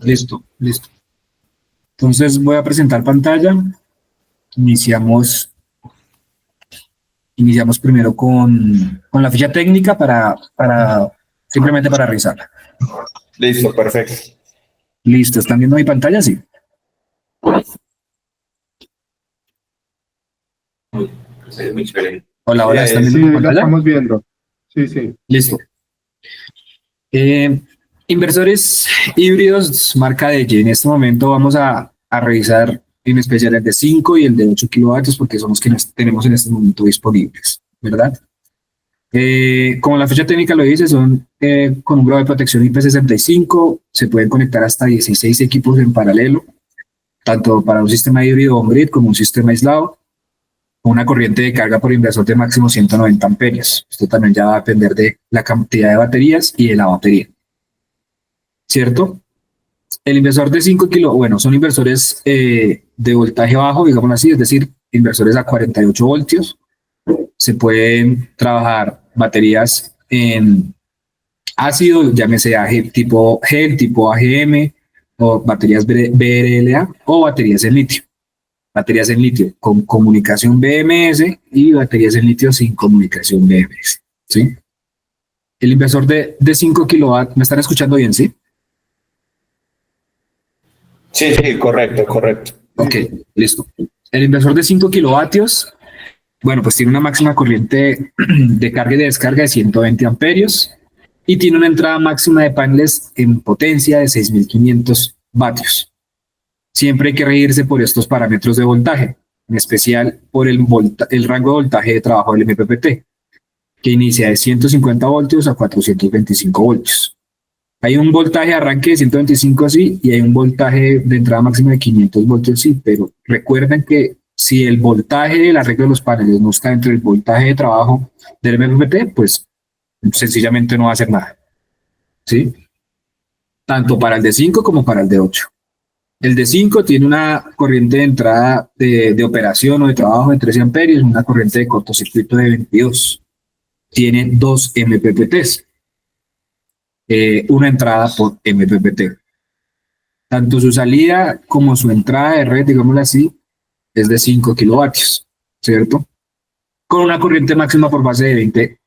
Listo, listo. Entonces voy a presentar pantalla. Iniciamos primero con la ficha técnica simplemente para revisarla. Listo, perfecto. Listo, ¿están viendo mi pantalla? Sí. Es muy chévere. Hola, hola, ¿están viendo Sí, mi la pantalla? estamos viendo. Sí, sí. Listo. Inversores híbridos marca DG. En este momento vamos a revisar en especial el de 5 y el de 8 kilovatios porque son los que tenemos en este momento disponibles, ¿verdad? Como la ficha técnica lo dice, son con un grado de protección IP65, se pueden conectar hasta 16 equipos en paralelo, tanto para un sistema híbrido on-grid como un sistema aislado, con una corriente de carga por inversor de máximo 190 amperios. Esto también ya va a depender de la cantidad de baterías y de la batería. ¿Cierto? El inversor de 5 kilos, bueno, son inversores de voltaje bajo, digamos así, es decir, inversores a 48 voltios. Se pueden trabajar baterías en ácido, llámese tipo GEL, tipo AGM, o baterías BRLA, o baterías en litio. Baterías en litio con comunicación BMS y baterías en litio sin comunicación BMS. ¿Sí? El inversor de 5 kilowatts, ¿me están escuchando bien? ¿Sí? Sí, sí, correcto, correcto. Ok, listo. El inversor de 5 kilovatios, bueno, pues tiene una máxima corriente de carga y de descarga de 120 amperios y tiene una entrada máxima de paneles en potencia de 6.500 vatios. Siempre hay que regirse por estos parámetros de voltaje, en especial por el rango de voltaje de trabajo del MPPT, que inicia de 150 voltios a 425 voltios. Hay un voltaje de arranque de 125 sí y hay un voltaje de entrada máxima de 500 voltios sí, pero recuerden que si el voltaje del arreglo de los paneles no está dentro del voltaje de trabajo del MPPT, pues sencillamente no va a hacer nada. ¿Sí? Tanto para el de 5 como para el de 8. El de 5 tiene una corriente de entrada de operación o de trabajo de 13 amperios, una corriente de cortocircuito de 22. Tiene 2 MPPTs. Una entrada por MPPT. Tanto su salida como su entrada de red, digámoslo así, es de 5 kilovatios, ¿cierto? Con una corriente máxima por base de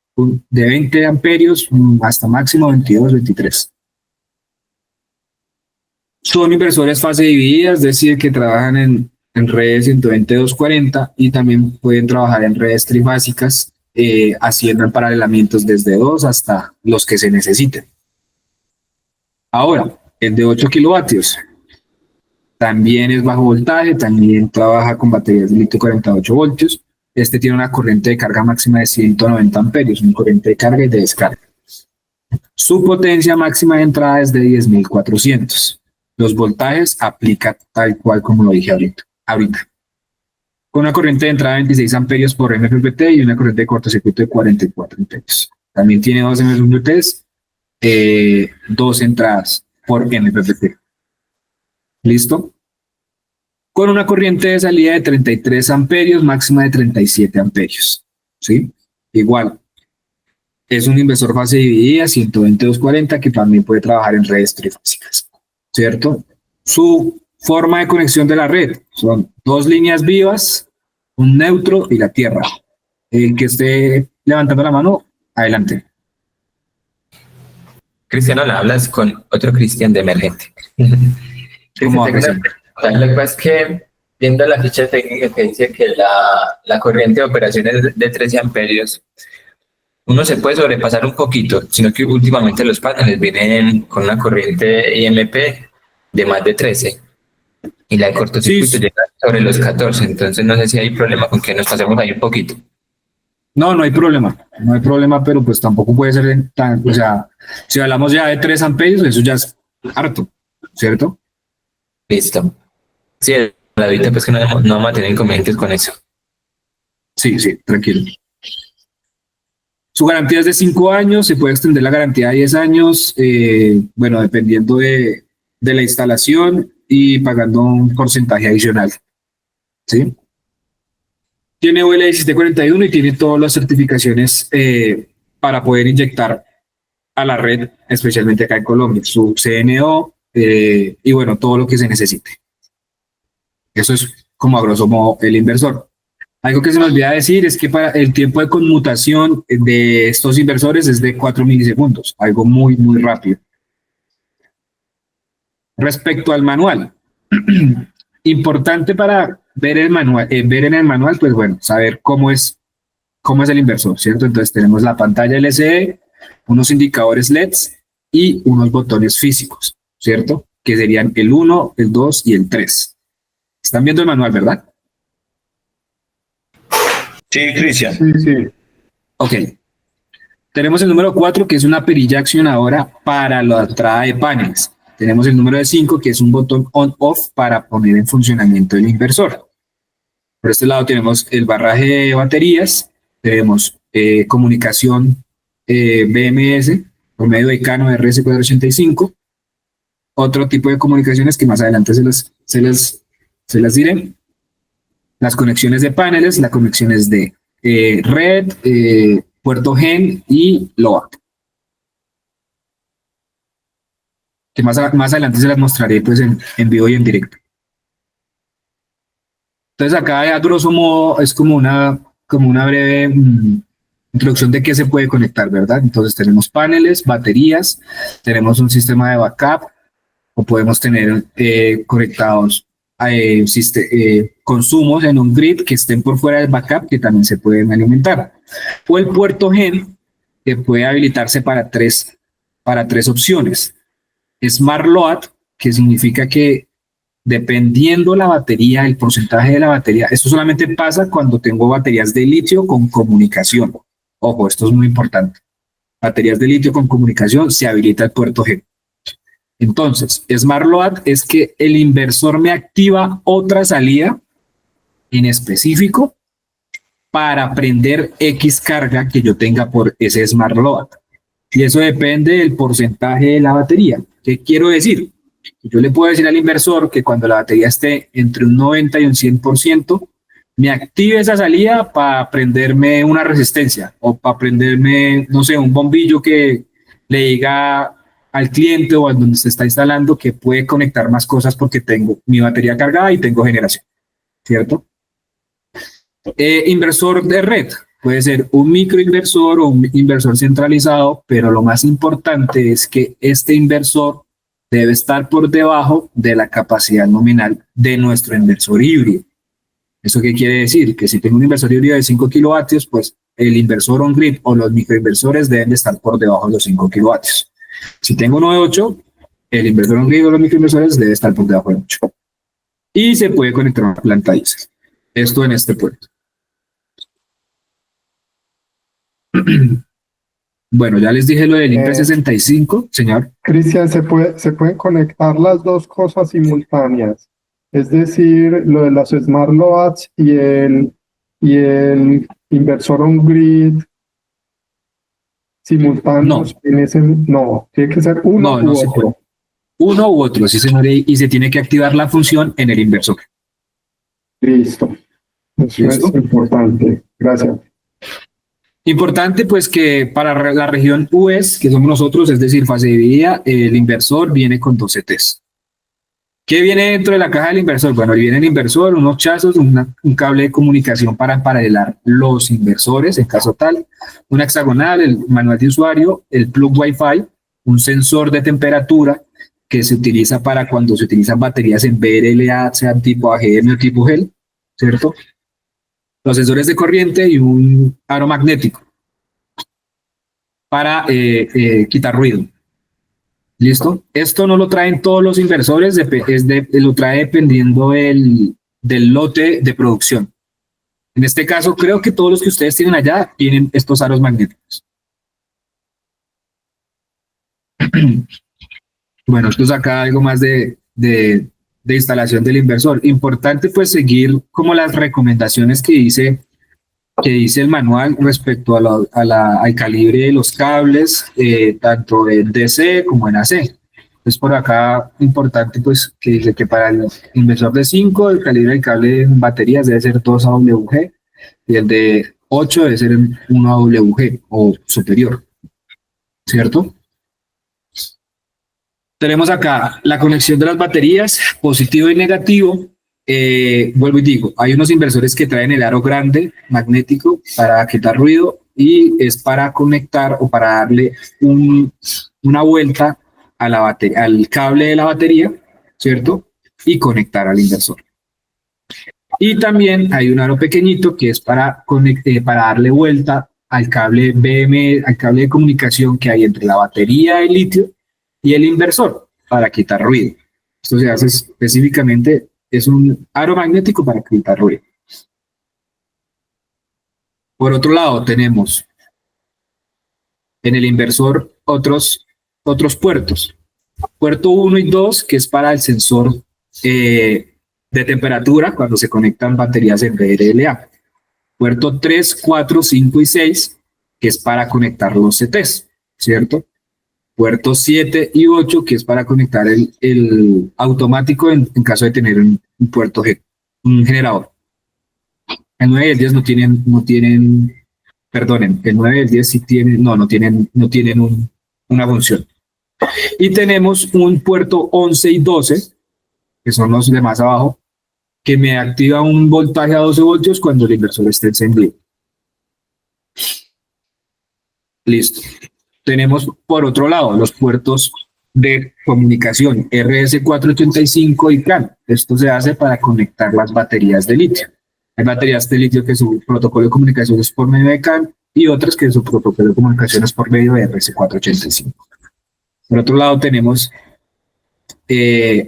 20 amperios hasta máximo 22, 23. Son inversores fase dividida, es decir, que trabajan en redes 120-240 y también pueden trabajar en redes trifásicas, haciendo paralelamientos desde 2 hasta los que se necesiten. Ahora, el de 8 kilovatios también es bajo voltaje, también trabaja con baterías de litio 48 voltios. Este tiene una corriente de carga máxima de 190 amperios, una corriente de carga y de descarga. Su potencia máxima de entrada es de 10.400. Los voltajes aplica tal cual como lo dije ahorita. Con una corriente de entrada de 26 amperios por MPPT y una corriente de cortocircuito de 44 amperios. También tiene 2 MPPTs, 2 entradas por MPPT. ¿Listo? Con una corriente de salida de 33 amperios, máxima de 37 amperios. ¿Sí? Igual. Es un inversor fase dividida, 120-240, que también puede trabajar en redes trifásicas. ¿Cierto? Su forma de conexión de la red son 2 líneas vivas, un neutro y la tierra. El que esté levantando la mano, adelante. Cristiano, la hablas con otro Cristian de Emergente. ¿Cómo va, Cristian? Lo que pasa es que, viendo la ficha técnica que dice que la corriente de operación es de 13 amperios, uno se puede sobrepasar un poquito, sino que últimamente los paneles vienen con una corriente IMP de más de 13 y la de cortocircuito llega sobre los 14, entonces no sé si hay problema con que nos pasemos ahí un poquito. No hay problema, pero pues tampoco puede ser tan, o sea, si hablamos ya de 3 amperios, eso ya es harto, ¿cierto? Listo. Sí, la ahorita pues que no vamos a tener inconvenientes con eso. Sí, tranquilo. Su garantía es de 5 años, se puede extender la garantía a 10 años, bueno, dependiendo de la instalación y pagando un porcentaje adicional. ¿Sí? Tiene UL 1741 y tiene todas las certificaciones para poder inyectar a la red, especialmente acá en Colombia. Su CNO, y bueno, todo lo que se necesite. Eso es como a grosso modo el inversor. Algo que se me olvida decir es que para el tiempo de conmutación de estos inversores es de 4 milisegundos, algo muy, muy rápido. Respecto al manual, importante para ver el manual, ver en el manual, pues bueno, saber cómo es el inversor, ¿cierto? Entonces tenemos la pantalla LCD, unos indicadores LEDs y unos botones físicos, ¿cierto? Que serían el 1, el 2 y el 3. ¿Están viendo el manual, verdad? Sí, Cristian. Sí, sí. Ok. Tenemos el número 4, que es una perilla accionadora para la entrada de paneles. Tenemos el número de 5, que es un botón on-off para poner en funcionamiento el inversor. Por este lado tenemos el barraje de baterías, tenemos comunicación BMS por medio de Cano RS485, otro tipo de comunicaciones que más adelante se las diré, las conexiones de paneles, las conexiones de red, puerto GEN y LOAD. Que más adelante se las mostraré pues en vivo y en directo. Entonces acá a grosso modo es como una breve introducción de qué se puede conectar, ¿verdad? Entonces tenemos paneles, baterías, tenemos un sistema de backup o podemos tener conectados consumos en un grid que estén por fuera del backup que también se pueden alimentar. O el puerto GEN que puede habilitarse para tres opciones. Smart Load, que significa que dependiendo la batería, el porcentaje de la batería, esto solamente pasa cuando tengo baterías de litio con comunicación. Ojo, esto es muy importante. Baterías de litio con comunicación, se habilita el puerto G. Entonces, Smart Load es que el inversor me activa otra salida en específico para prender X carga que yo tenga por ese Smart Load. Y eso depende del porcentaje de la batería. ¿Qué quiero decir? Yo le puedo decir al inversor que cuando la batería esté entre un 90 y un 100%, me active esa salida para prenderme una resistencia o para prenderme, no sé, un bombillo que le diga al cliente o a donde se está instalando que puede conectar más cosas porque tengo mi batería cargada y tengo generación, ¿cierto? Inversor de red. Puede ser un microinversor o un inversor centralizado, pero lo más importante es que este inversor debe estar por debajo de la capacidad nominal de nuestro inversor híbrido. ¿Eso qué quiere decir? Que si tengo un inversor híbrido de 5 kilovatios, pues el inversor on-grid o los microinversores deben de estar por debajo de los 5 kilovatios. Si tengo uno de 8, el inversor on-grid o los microinversores debe estar por debajo de 8. Y se puede conectar a una planta diesel. Esto en este puerto. Bueno, ya les dije lo del INPE 65, señor. Cristian, se pueden conectar las dos cosas simultáneas. Es decir, lo de las Smart Loads y el inversor on-grid simultáneos en ese. No, tiene que ser uno u otro. Uno u otro, sí, señor, y se tiene que activar la función en el inversor. Listo. Eso es importante. Gracias. Importante, pues, que para la región US, que somos nosotros, es decir, fase dividida, el inversor viene con 2 CTs. ¿Qué viene dentro de la caja del inversor? Bueno, viene el inversor, unos chazos, un cable de comunicación para paralelar los inversores, en caso tal, una hexagonal, el manual de usuario, el plug Wi-Fi, un sensor de temperatura que se utiliza para cuando se utilizan baterías en VRLA, sean tipo AGM o tipo GEL, ¿cierto? Los sensores de corriente y un aro magnético para quitar ruido. ¿Listo? Esto no lo traen todos los inversores, lo trae dependiendo del lote de producción. En este caso, creo que todos los que ustedes tienen allá tienen estos aros magnéticos. Bueno, esto es acá algo más de instalación del inversor. Importante pues seguir como las recomendaciones que dice el manual respecto al calibre de los cables, tanto en DC como en AC. Entonces por acá importante pues que dice que para el inversor de 5 el calibre del cable en baterías debe ser 2 AWG y el de 8 debe ser 1 AWG o superior, ¿cierto? Tenemos acá la conexión de las baterías, positivo y negativo. Vuelvo y digo, hay unos inversores que traen el aro grande magnético para quitar ruido y es para conectar o para darle una vuelta a la batería, al cable de la batería, ¿cierto? Y conectar al inversor. Y también hay un aro pequeñito que es para darle vuelta al cable BM, al cable de comunicación que hay entre la batería de litio y el inversor para quitar ruido. Esto se hace específicamente, es un aro magnético para quitar ruido. Por otro lado, tenemos en el inversor otros puertos. Puerto 1 y 2, que es para el sensor de temperatura cuando se conectan baterías en VRLA. Puerto 3, 4, 5 y 6, que es para conectar los CTs, ¿cierto? Puerto 7 y 8, que es para conectar el automático en caso de tener un puerto un generador. El 9 y el 10 no tienen, perdonen, el 9 y el 10 sí tienen, no tienen una función. Y tenemos un puerto 11 y 12, que son los de más abajo, que me activa un voltaje a 12 voltios cuando el inversor esté encendido. Listo. Tenemos por otro lado los puertos de comunicación RS485 y CAN. Esto se hace para conectar las baterías de litio. Hay baterías de litio que su protocolo de comunicación es por medio de CAN y otras que su protocolo de comunicación es por medio de RS485. Por otro lado tenemos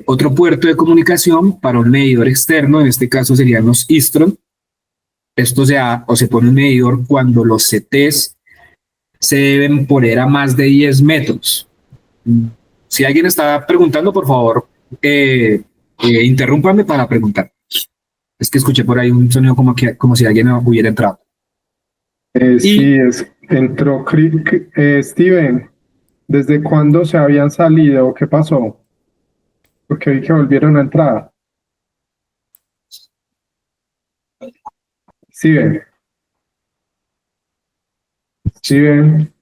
otro puerto de comunicación para un medidor externo, en este caso serían los Istron. Esto se pone un medidor cuando los CTs se deben poner a más de 10 metros. Si alguien está preguntando, por favor, interrúmpame para preguntar. Es que escuché por ahí un sonido como si alguien hubiera entrado. Sí, entró Steven. ¿Desde cuándo se habían salido? ¿Qué pasó? Porque vi que volvieron a entrar. Steven. Steven.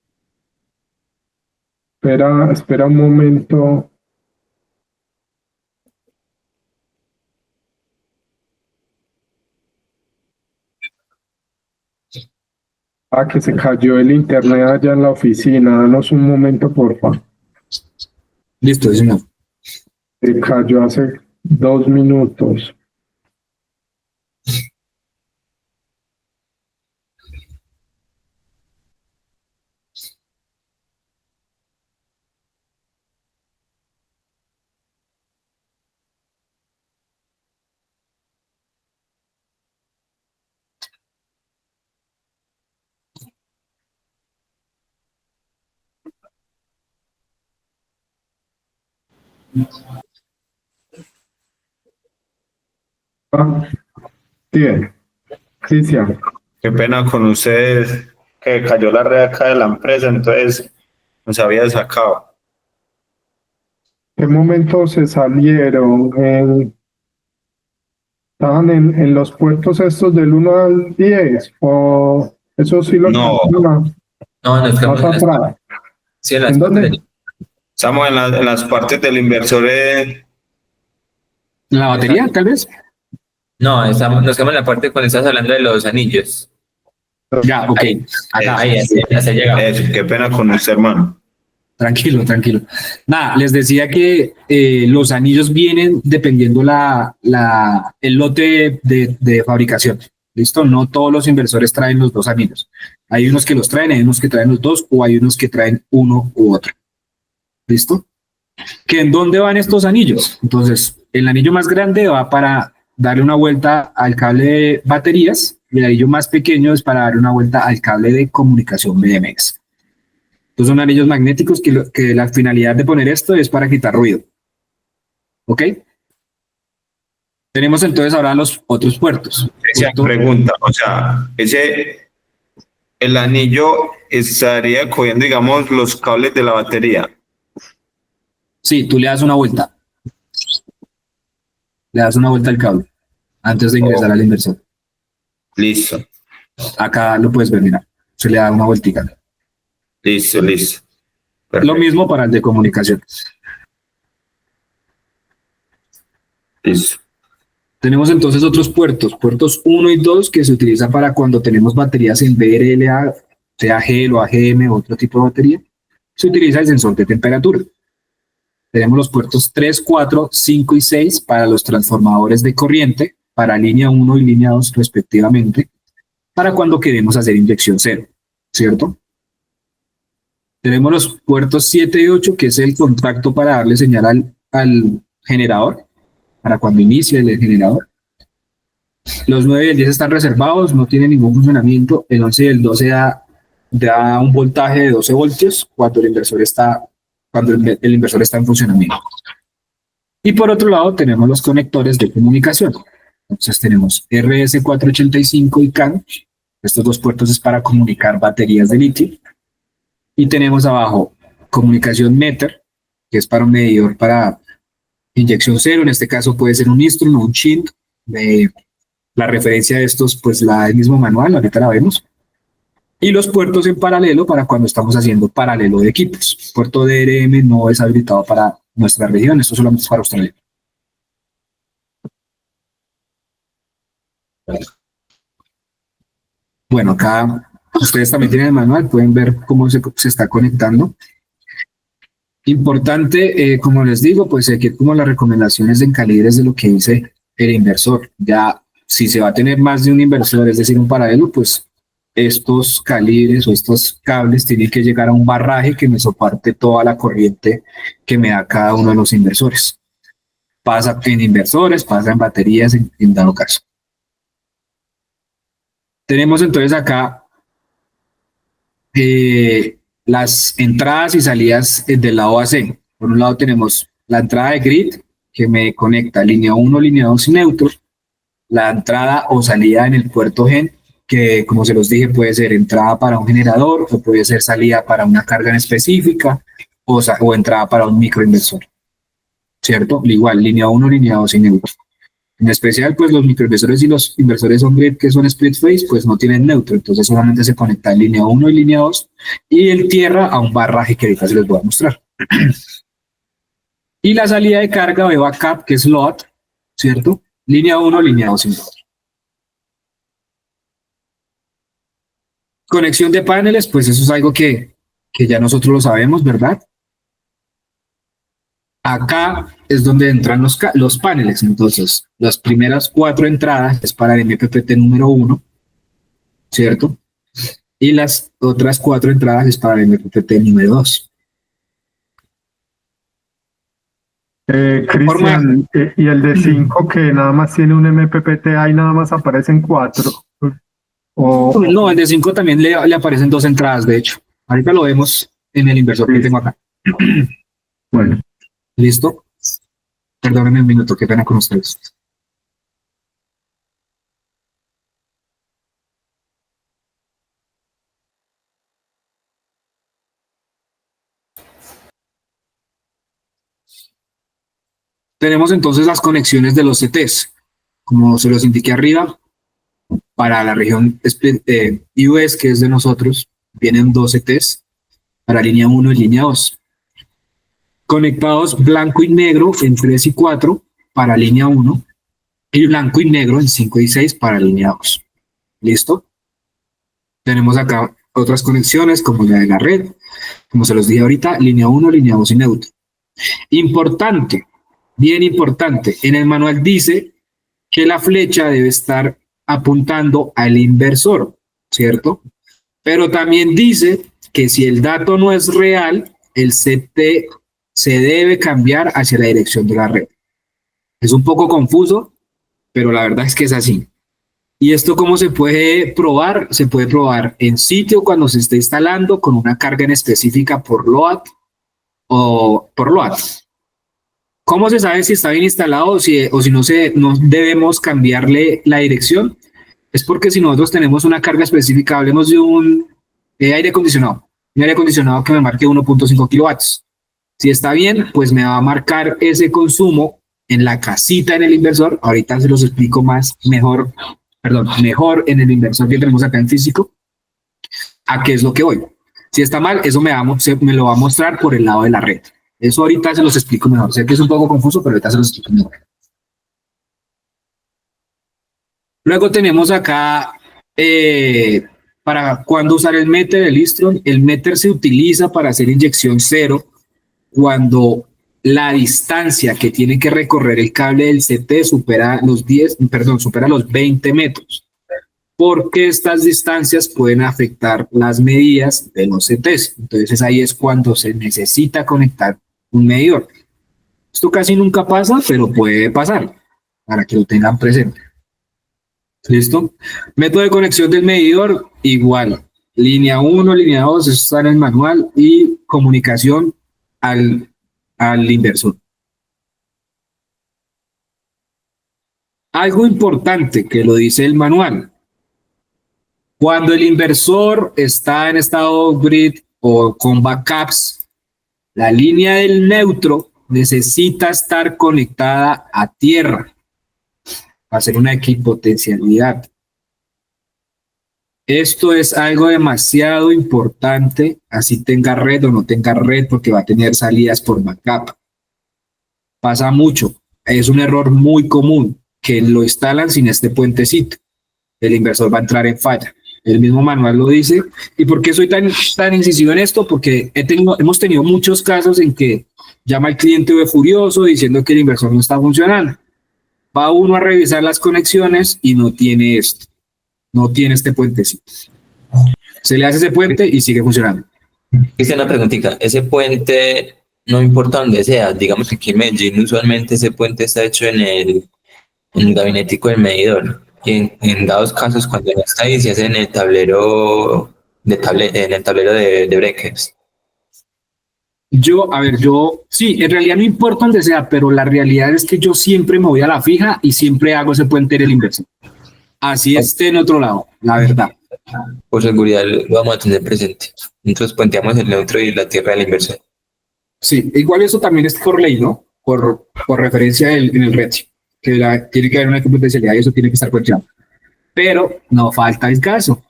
Espera un momento. Que se cayó el internet allá en la oficina. Danos un momento, por favor. Listo, señor. Se cayó hace 2 minutos. Bien, Cristian. Qué pena con ustedes, que cayó la red acá de la empresa, entonces nos había sacado. ¿Qué momento se salieron? ¿Estaban en los puertos estos del 1 al 10? ¿O eso sí lo No. No, más atrás? Sí, ¿En dónde? Estamos en las partes del inversor. ¿La batería, tal vez? No, nos quedamos en la parte cuando estás hablando de los anillos. Ya, ok. Acá. Ahí, ya se llega. Qué pena con usted, hermano. Tranquilo. Nada, les decía que los anillos vienen dependiendo el lote de fabricación. ¿Listo? No todos los inversores traen los 2 anillos. Hay unos que los traen, hay unos que traen los 2 o hay unos que traen uno u otro. ¿Listo? ¿Que en dónde van estos anillos? Entonces, el anillo más grande va para darle una vuelta al cable de baterías y el anillo más pequeño es para darle una vuelta al cable de comunicación BMX. Estos son anillos magnéticos que la finalidad de poner esto es para quitar ruido. ¿Ok? Tenemos entonces ahora los otros puertos. Esa pregunta, o sea, el anillo estaría cogiendo, digamos, los cables de la batería. Sí, tú le das una vuelta. Le das una vuelta al cable antes de ingresar al inversor. Listo. Acá lo puedes ver, mira. Se le da una vueltica. Listo. Lo mismo para el de comunicación. Listo. Tenemos entonces otros puertos 1 y 2 que se utilizan para cuando tenemos baterías en VRLA, sea GEL o AGM o otro tipo de batería. Se utiliza el sensor de temperatura. Tenemos los puertos 3, 4, 5 y 6 para los transformadores de corriente, para línea 1 y línea 2 respectivamente, para cuando queremos hacer inyección cero, ¿cierto? Tenemos los puertos 7 y 8, que es el contacto para darle señal al generador, para cuando inicie el generador. Los 9 y el 10 están reservados, no tienen ningún funcionamiento. El 11 y el 12 da un voltaje de 12 voltios cuando el inversor está en funcionamiento. Y por otro lado tenemos los conectores de comunicación. Entonces tenemos RS485 y CAN. Estos dos puertos es para comunicar baterías de litio. Y tenemos abajo comunicación meter, que es para un medidor para inyección cero. En este caso puede ser un Instron o un Shin. La referencia de estos pues la da el mismo manual, ahorita la vemos. Y los puertos en paralelo para cuando estamos haciendo paralelo de equipos. Puerto DRM no es habilitado para nuestra región, esto solamente es para Australia. Bueno, acá ustedes también tienen el manual, pueden ver cómo se está conectando. Importante, como les digo, pues seguir como las recomendaciones en calibres de lo que dice el inversor. Ya, si se va a tener más de un inversor, es decir, un paralelo, pues estos calibres o estos cables tienen que llegar a un barraje que me soporte toda la corriente que me da cada uno de los inversores. Pasa en inversores, pasa en baterías, en dado caso. Tenemos entonces acá las entradas y salidas del lado AC. Por un lado tenemos la entrada de grid, que me conecta línea 1, línea 2 y neutro. La entrada o salida en el puerto GEN, que como se los dije puede ser entrada para un generador o puede ser salida para una carga en específica o entrada para un microinversor, ¿cierto? Igual, línea 1, línea 2 y neutro. En especial, pues los microinversores y los inversores on grid que son split phase, pues no tienen neutro, entonces solamente se conecta en línea 1 y línea 2 y el tierra a un barraje que ahorita se les voy a mostrar. Y la salida de carga de backup, que es load, ¿cierto? Línea 1, línea 2 y neutro. Conexión de paneles, pues eso es algo que ya nosotros lo sabemos, ¿verdad? Acá es donde entran los paneles. Entonces, las primeras 4 entradas es para el MPPT número 1, ¿cierto? Y las otras 4 entradas es para el MPPT número 2. Cristian, y el de 5 que nada más tiene un MPPT, ahí nada más aparecen 4. No, el de 5 también le aparecen 2 entradas, de hecho. Ahorita lo vemos en el inversor que tengo acá. Bueno. ¿Listo? Perdónenme un minuto, qué pena con ustedes. Tenemos entonces las conexiones de los CTs. Como se los indiqué arriba, para la región US, que es de nosotros, vienen 2 CTs para línea 1 y línea 2. Conectados blanco y negro en 3 y 4 para línea 1 y blanco y negro en 5 y 6 para línea 2. ¿Listo? Tenemos acá otras conexiones como la de la red, como se los dije ahorita, línea 1, línea 2 y neutro. Importante, bien importante, en el manual dice que la flecha debe estar apuntando al inversor, ¿cierto? Pero también dice que si el dato no es real, el CT se debe cambiar hacia la dirección de la red. Es un poco confuso, pero la verdad es que es así. ¿Y esto cómo se puede probar? Se puede probar en sitio cuando se esté instalando con una carga en específica por load o por load. ¿Cómo se sabe si está bien instalado o si no debemos cambiarle la dirección? Es porque si nosotros tenemos una carga específica, hablemos de un aire acondicionado, un aire acondicionado que me marque 1.5 kilovatios. Si está bien, pues me va a marcar ese consumo en la casita en el inversor. Ahorita se los explico mejor en el inversor que tenemos acá en físico, a qué es lo que voy. Si está mal, eso me lo va a mostrar por el lado de la red. Eso ahorita se los explico mejor. Sé que es un poco confuso, pero ahorita se los explico mejor. Luego tenemos acá para cuándo usar el meter, el Istron. El meter se utiliza para hacer inyección cero cuando la distancia que tiene que recorrer el cable del CT supera supera los 20 metros, porque estas distancias pueden afectar las medidas de los CTs. Entonces ahí es cuando se necesita conectar un medidor. Esto casi nunca pasa, pero puede pasar, para que lo tengan presente. ¿Listo? Método de conexión del medidor, igual. Línea 1, línea 2, eso está en el manual, y comunicación al inversor. Algo importante que lo dice el manual. Cuando el inversor está en estado grid o con backups, la línea del neutro necesita estar conectada a tierra para hacer una equipotencialidad. Esto es algo demasiado importante, así tenga red o no tenga red, porque va a tener salidas por backup. Pasa mucho, es un error muy común que lo instalan sin este puentecito. El inversor va a entrar en falla. El mismo manual lo dice. ¿Y por qué soy tan incisivo en esto? Porque hemos tenido muchos casos en que llama el cliente furioso diciendo que el inversor no está funcionando. Va uno a revisar las conexiones y no tiene esto. No tiene este puentecito. Se le hace ese puente y sigue funcionando. Hice una preguntita. Ese puente, no importa dónde sea, digamos que aquí en Medellín usualmente ese puente está hecho en el gabinetico del medidor. Y en dados casos, cuando no está ahí, se hace en el tablero de breakers. Sí, en realidad no importa dónde sea, pero la realidad es que yo siempre me voy a la fija y siempre hago ese puente en el inversor. Así esté en otro lado, la verdad. Por seguridad lo vamos a tener presente. Nosotros puenteamos el neutro y la tierra del inversor. Sí, igual eso también es por ley, ¿no? Por referencia en el ratio, que tiene que haber una competencialidad y eso tiene que estar puenteado. Pero no falta el caso.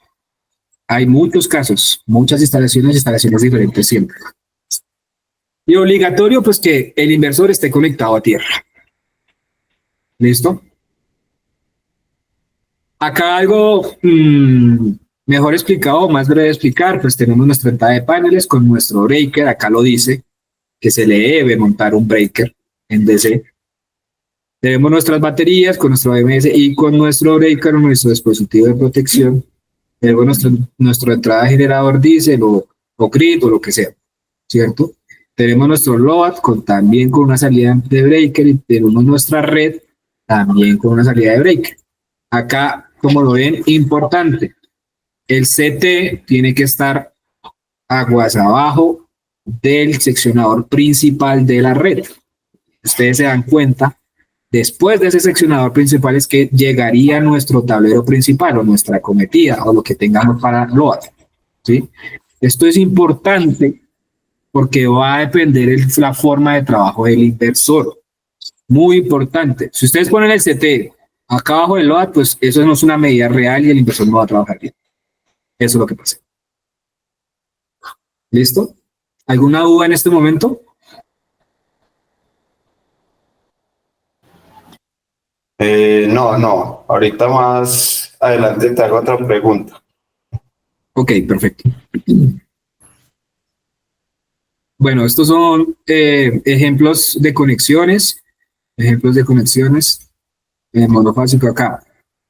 Hay muchos casos, muchas instalaciones diferentes siempre. Y obligatorio, pues, que el inversor esté conectado a tierra. ¿Listo? Acá algo mejor explicado, más breve de explicar, pues tenemos nuestra entrada de paneles con nuestro breaker, acá lo dice, que se le debe montar un breaker en DC. Tenemos nuestras baterías con nuestro BMS y con nuestro breaker, nuestro dispositivo de protección. Tenemos nuestro entrada generador diésel o grid o lo que sea, ¿cierto? Tenemos nuestro load también con una salida de breaker y tenemos nuestra red también con una salida de breaker. Acá, como lo ven, importante, el CT tiene que estar aguas abajo del seccionador principal de la red. Ustedes se dan cuenta, después de ese seccionador principal es que llegaría nuestro tablero principal o nuestra cometida o lo que tengamos para load, ¿sí? Esto es importante porque va a depender la forma de trabajo del inversor. Muy importante. Si ustedes ponen el CT acá abajo del load, pues eso no es una medida real y el inversor no va a trabajar bien. Eso es lo que pasa. ¿Listo? ¿Alguna duda en este momento? No. Ahorita más adelante te hago otra pregunta. Ok, perfecto. Bueno, estos son ejemplos de conexiones. Monofásico acá.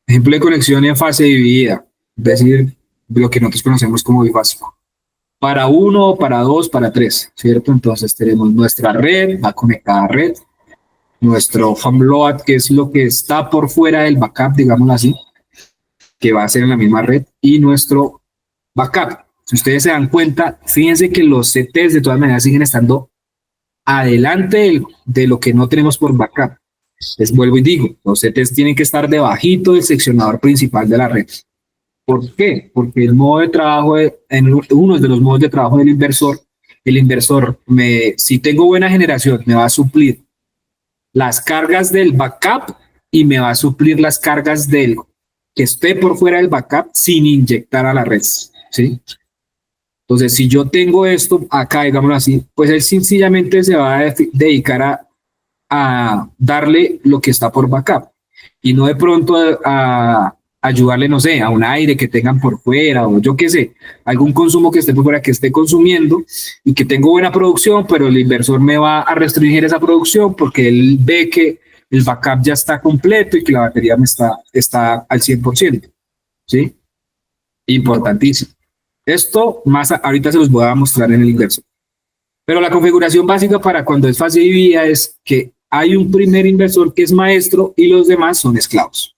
Ejemplo de conexión en fase dividida, es decir, lo que nosotros conocemos como bifásico. Para 1, para 2, para 3, ¿cierto? Entonces tenemos nuestra red, va conectada a red, nuestro home load, que es lo que está por fuera del backup, digámoslo así, que va a ser en la misma red, y nuestro backup. Si ustedes se dan cuenta, fíjense que los CTs de todas maneras siguen estando adelante de lo que no tenemos por backup. Les vuelvo y digo, los CTs tienen que estar debajito del seccionador principal de la red. ¿Por qué? Porque el modo de trabajo, uno de los modos de trabajo del inversor, si tengo buena generación, me va a suplir las cargas del backup y me va a suplir las cargas del que esté por fuera del backup sin inyectar a la red, ¿sí? Entonces, si yo tengo esto acá, digámoslo así, pues él sencillamente se va a dedicar a darle lo que está por backup. y no de pronto a ayudarle, no sé, a un aire que tengan por fuera o yo qué sé, algún consumo que esté por fuera que esté consumiendo y que tengo buena producción, pero el inversor me va a restringir esa producción porque él ve que el backup ya está completo y que la batería me está al 100%, ¿sí? Importantísimo. Esto más ahorita se los voy a mostrar en el inversor. Pero la configuración básica para cuando es fase dividida es que hay un primer inversor que es maestro y los demás son esclavos.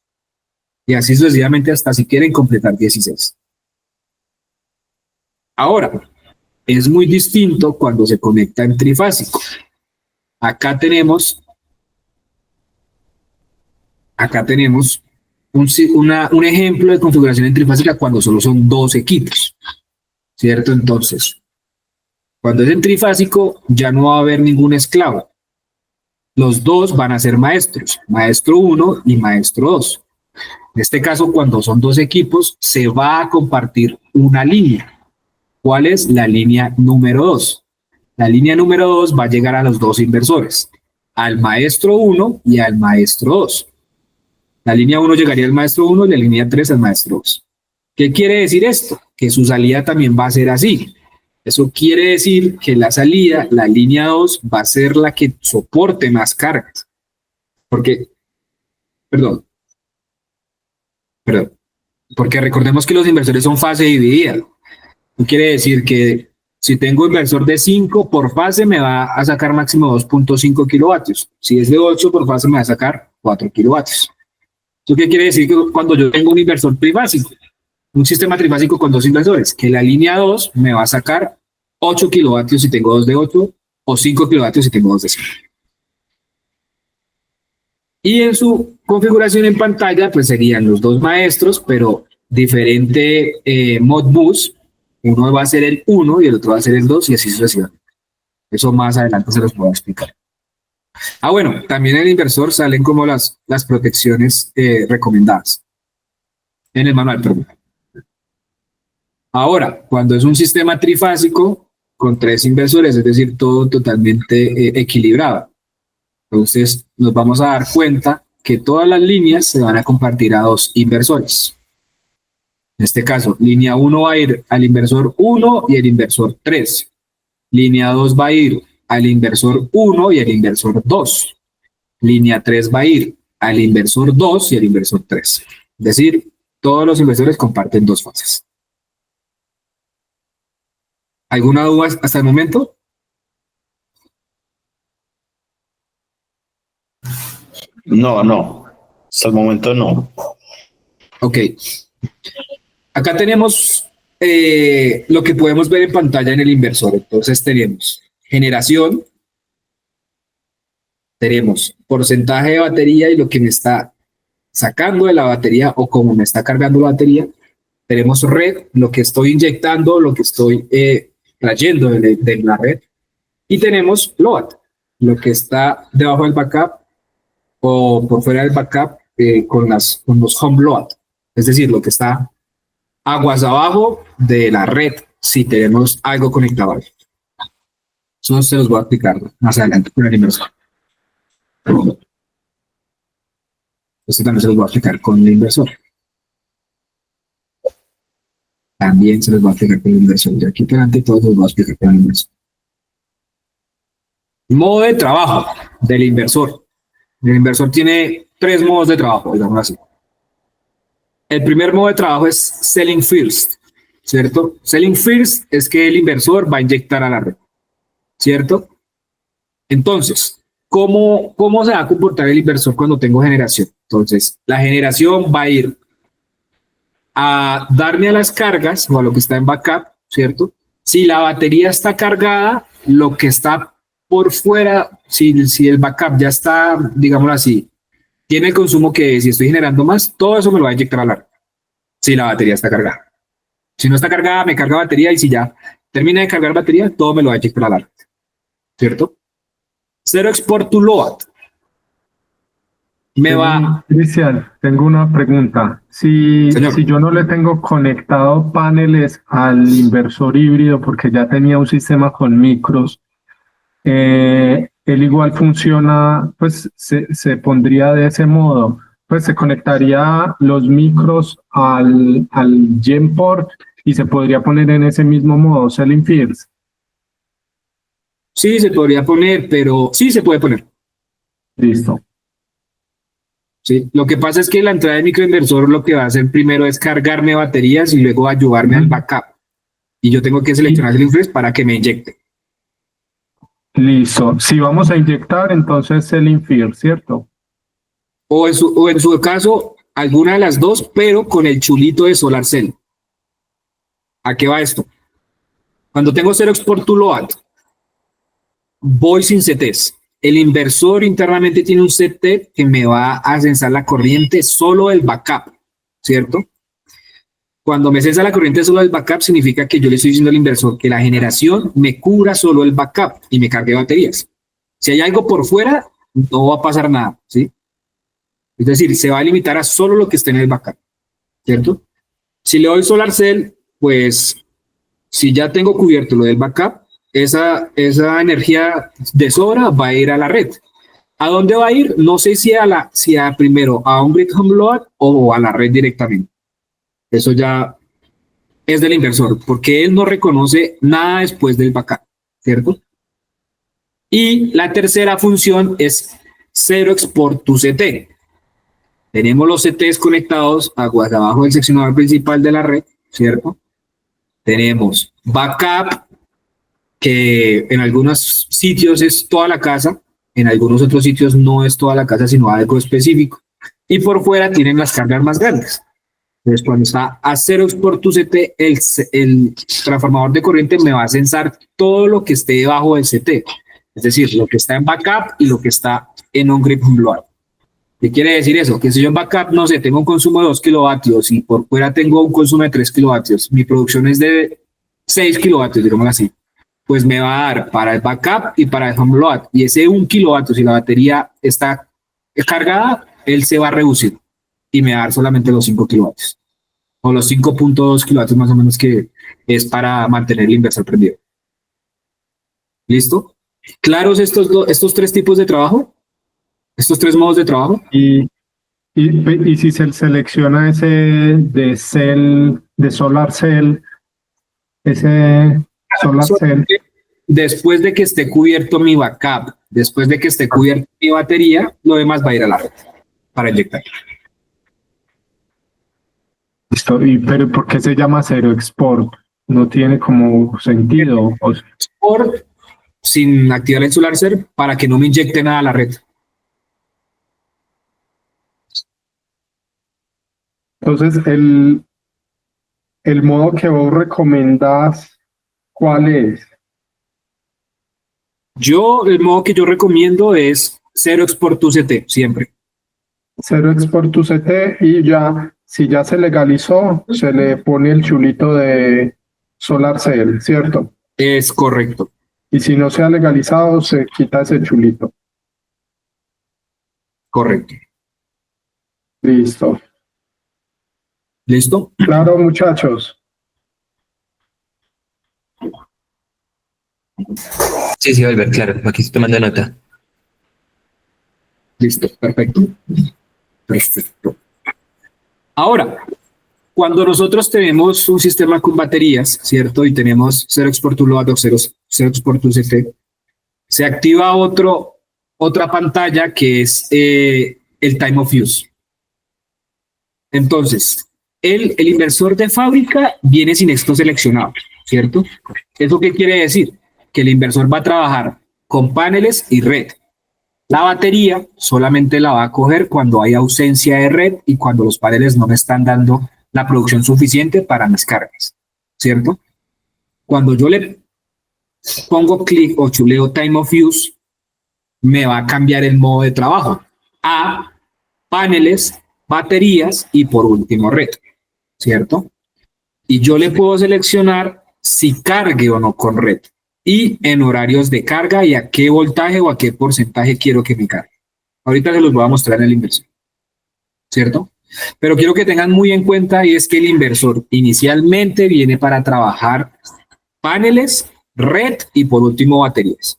Y así sucesivamente hasta si quieren completar 16. Ahora, es muy distinto cuando se conecta en trifásico. Acá tenemos un ejemplo de configuración en trifásica cuando solo son 2 equipos, ¿cierto? Entonces, cuando es en trifásico ya no va a haber ningún esclavo. Los dos van a ser maestros, maestro 1 y maestro 2. En este caso, cuando son 2 equipos, se va a compartir una línea. ¿Cuál es? La línea número 2. La línea número 2 va a llegar a los 2 inversores, al maestro 1 y al maestro 2. La línea 1 llegaría al maestro 1 y la línea 3 al maestro 2. ¿Qué quiere decir esto? Que su salida también va a ser así. Eso quiere decir que la salida, la línea 2, va a ser la que soporte más cargas. Porque recordemos que los inversores son fase dividida. No quiere decir que si tengo inversor de 5 por fase me va a sacar máximo 2.5 kilovatios. Si es de 8 por fase me va a sacar 4 kilovatios. ¿Eso qué quiere decir? Que cuando yo tengo un inversor trifásico, un sistema trifásico con 2 inversores, que la línea 2 me va a sacar 8 kilovatios si tengo 2 de 8 o 5 kilovatios si tengo 2 de 5. Y en su configuración en pantalla, pues serían los 2 maestros, pero diferente Modbus. Uno va a ser el 1 y el otro va a ser el 2 y así sucesivamente. Eso más adelante se los puedo explicar. Bueno, también en el inversor salen como las protecciones recomendadas. En el manual, perdón. Ahora, cuando es un sistema trifásico con 3 inversores, es decir, todo totalmente equilibrado. Entonces, nos vamos a dar cuenta que todas las líneas se van a compartir a 2 inversores. En este caso, línea 1 va a ir al inversor 1 y el inversor 3. Línea 2 va a ir al inversor 1 y el inversor 2. Línea 3 va a ir al inversor 2 y el inversor 3. Es decir, todos los inversores comparten 2 fases. ¿Alguna duda hasta el momento? No. Hasta el momento no. Ok. Acá tenemos lo que podemos ver en pantalla en el inversor. Entonces tenemos generación, tenemos porcentaje de batería y lo que me está sacando de la batería o cómo me está cargando la batería. Tenemos red, lo que estoy inyectando, lo que estoy trayendo de la red. Y tenemos load, lo que está debajo del backup o por fuera del backup con los home load. Es decir, lo que está aguas abajo de la red si tenemos algo conectado ahí. Eso se los voy a explicar más adelante con el inversor. Esto también se los voy a explicar con el inversor. También se los voy a explicar con el inversor. De aquí adelante todos los voy a explicar con el inversor. Modo de trabajo del inversor. El inversor tiene 3 modos de trabajo, digamos así. El primer modo de trabajo es Selling First, ¿cierto? Selling First es que el inversor va a inyectar a la red, ¿cierto? Entonces, ¿cómo se va a comportar el inversor cuando tengo generación? Entonces, la generación va a ir a darme a las cargas o a lo que está en backup, ¿cierto? Si la batería está cargada, lo que está por fuera, si el backup ya está, digámoslo así, tiene el consumo que si estoy generando más, todo eso me lo va a inyectar a la red. Si la batería está cargada. Si no está cargada, me carga batería y si ya termina de cargar batería, todo me lo va a inyectar a la red. ¿Cierto? Zero export to load. Cristian, tengo una pregunta. Si yo no le tengo conectado paneles al inversor híbrido porque ya tenía un sistema con micros, él igual funciona, pues se pondría de ese modo. pues se conectaría los micros al Genport y se podría poner en ese mismo modo, Selling Fields. Sí, se podría poner, pero sí se puede poner. Listo. Sí. Lo que pasa es que la entrada de microinversor lo que va a hacer primero es cargarme baterías y luego ayudarme al backup. Y yo tengo que seleccionar el Infresh para que me inyecte. Listo. Si vamos a inyectar, entonces Selling Fields, ¿cierto? O en su caso, alguna de las dos, pero con el chulito de Solar Cell. ¿A qué va esto? Cuando tengo cero export to load, voy sin CTs. El inversor internamente tiene un CT que me va a censar la corriente solo del backup, ¿cierto? Cuando me censa la corriente solo del backup, significa que yo le estoy diciendo al inversor que la generación me cubra solo el backup y me cargue baterías. Si hay algo por fuera, no va a pasar nada, ¿sí? Es decir, se va a limitar a solo lo que esté en el backup, ¿cierto? Si le doy Solar Cell, pues si ya tengo cubierto lo del backup, esa energía de sobra va a ir a la red. ¿A dónde va a ir? No sé si primero a un grid home load o a la red directamente. Eso ya es del inversor, porque él no reconoce nada después del backup, ¿cierto? Y la tercera función es cero export to CT. Tenemos los CTs conectados abajo del seccionador principal de la red, ¿cierto? Tenemos backup, que en algunos sitios es toda la casa, en algunos otros sitios no es toda la casa, sino algo específico. Y por fuera tienen las cargas más grandes. Entonces, cuando está a cero export to CT, el transformador de corriente me va a censar todo lo que esté debajo del CT. Es decir, lo que está en backup y lo que está en on-grid home load. ¿Qué quiere decir eso? Que si yo en backup, no sé, tengo un consumo de 2 kilovatios y por fuera tengo un consumo de 3 kilovatios, mi producción es de 6 kilovatios, digamos así, pues me va a dar para el backup y para el home load. Y ese 1 kilovatio, si la batería está cargada, él se va a reducir y me va a dar solamente los 5 kilovatios o los 5.2 kilovatios más o menos, que es para mantener el inversor prendido. ¿Listo? ¿Claros estos tres tipos de trabajo? ¿Estos tres modos de trabajo? Y si se selecciona ese de Solar Cell, ese Solar Cell, Después de que esté cubierto mi backup, después de que esté cubierto mi batería, lo demás va a ir a la red para inyectar. listo. Pero ¿por qué se llama Cero Export? No tiene como sentido. Por sin activar el Solar Cell para que no me inyecte nada a la red. Entonces, el modo que vos recomendás, ¿cuál es? El modo que yo recomiendo es cero export to CT, siempre. Cero Export to CT y ya, si ya se legalizó, se le pone el chulito de Solar Cell, ¿cierto? Es correcto. Y si no se ha legalizado, se quita ese chulito. Correcto. Listo. ¿Listo? Claro, muchachos. Sí, Albert, claro, aquí estoy tomando nota. Listo. Perfecto. Perfecto. Ahora, cuando nosotros tenemos un sistema con baterías, ¿cierto? Y tenemos cero export to load o cero export to CT, se activa otra pantalla que es el time of use. Entonces, el inversor de fábrica viene sin esto seleccionado, ¿cierto? ¿Eso qué quiere decir? Que el inversor va a trabajar con paneles y red. La batería solamente la va a coger cuando hay ausencia de red y cuando los paneles no me están dando la producción suficiente para mis cargas, ¿cierto? Cuando yo le pongo clic o chuleo time of use, me va a cambiar el modo de trabajo a paneles, baterías y por último red, ¿cierto? Y yo le puedo seleccionar si cargue o no con red y en horarios de carga y a qué voltaje o a qué porcentaje quiero que me cargue. Ahorita se los voy a mostrar en el inversor, ¿cierto? Pero quiero que tengan muy en cuenta y es que el inversor inicialmente viene para trabajar paneles, red y por último baterías.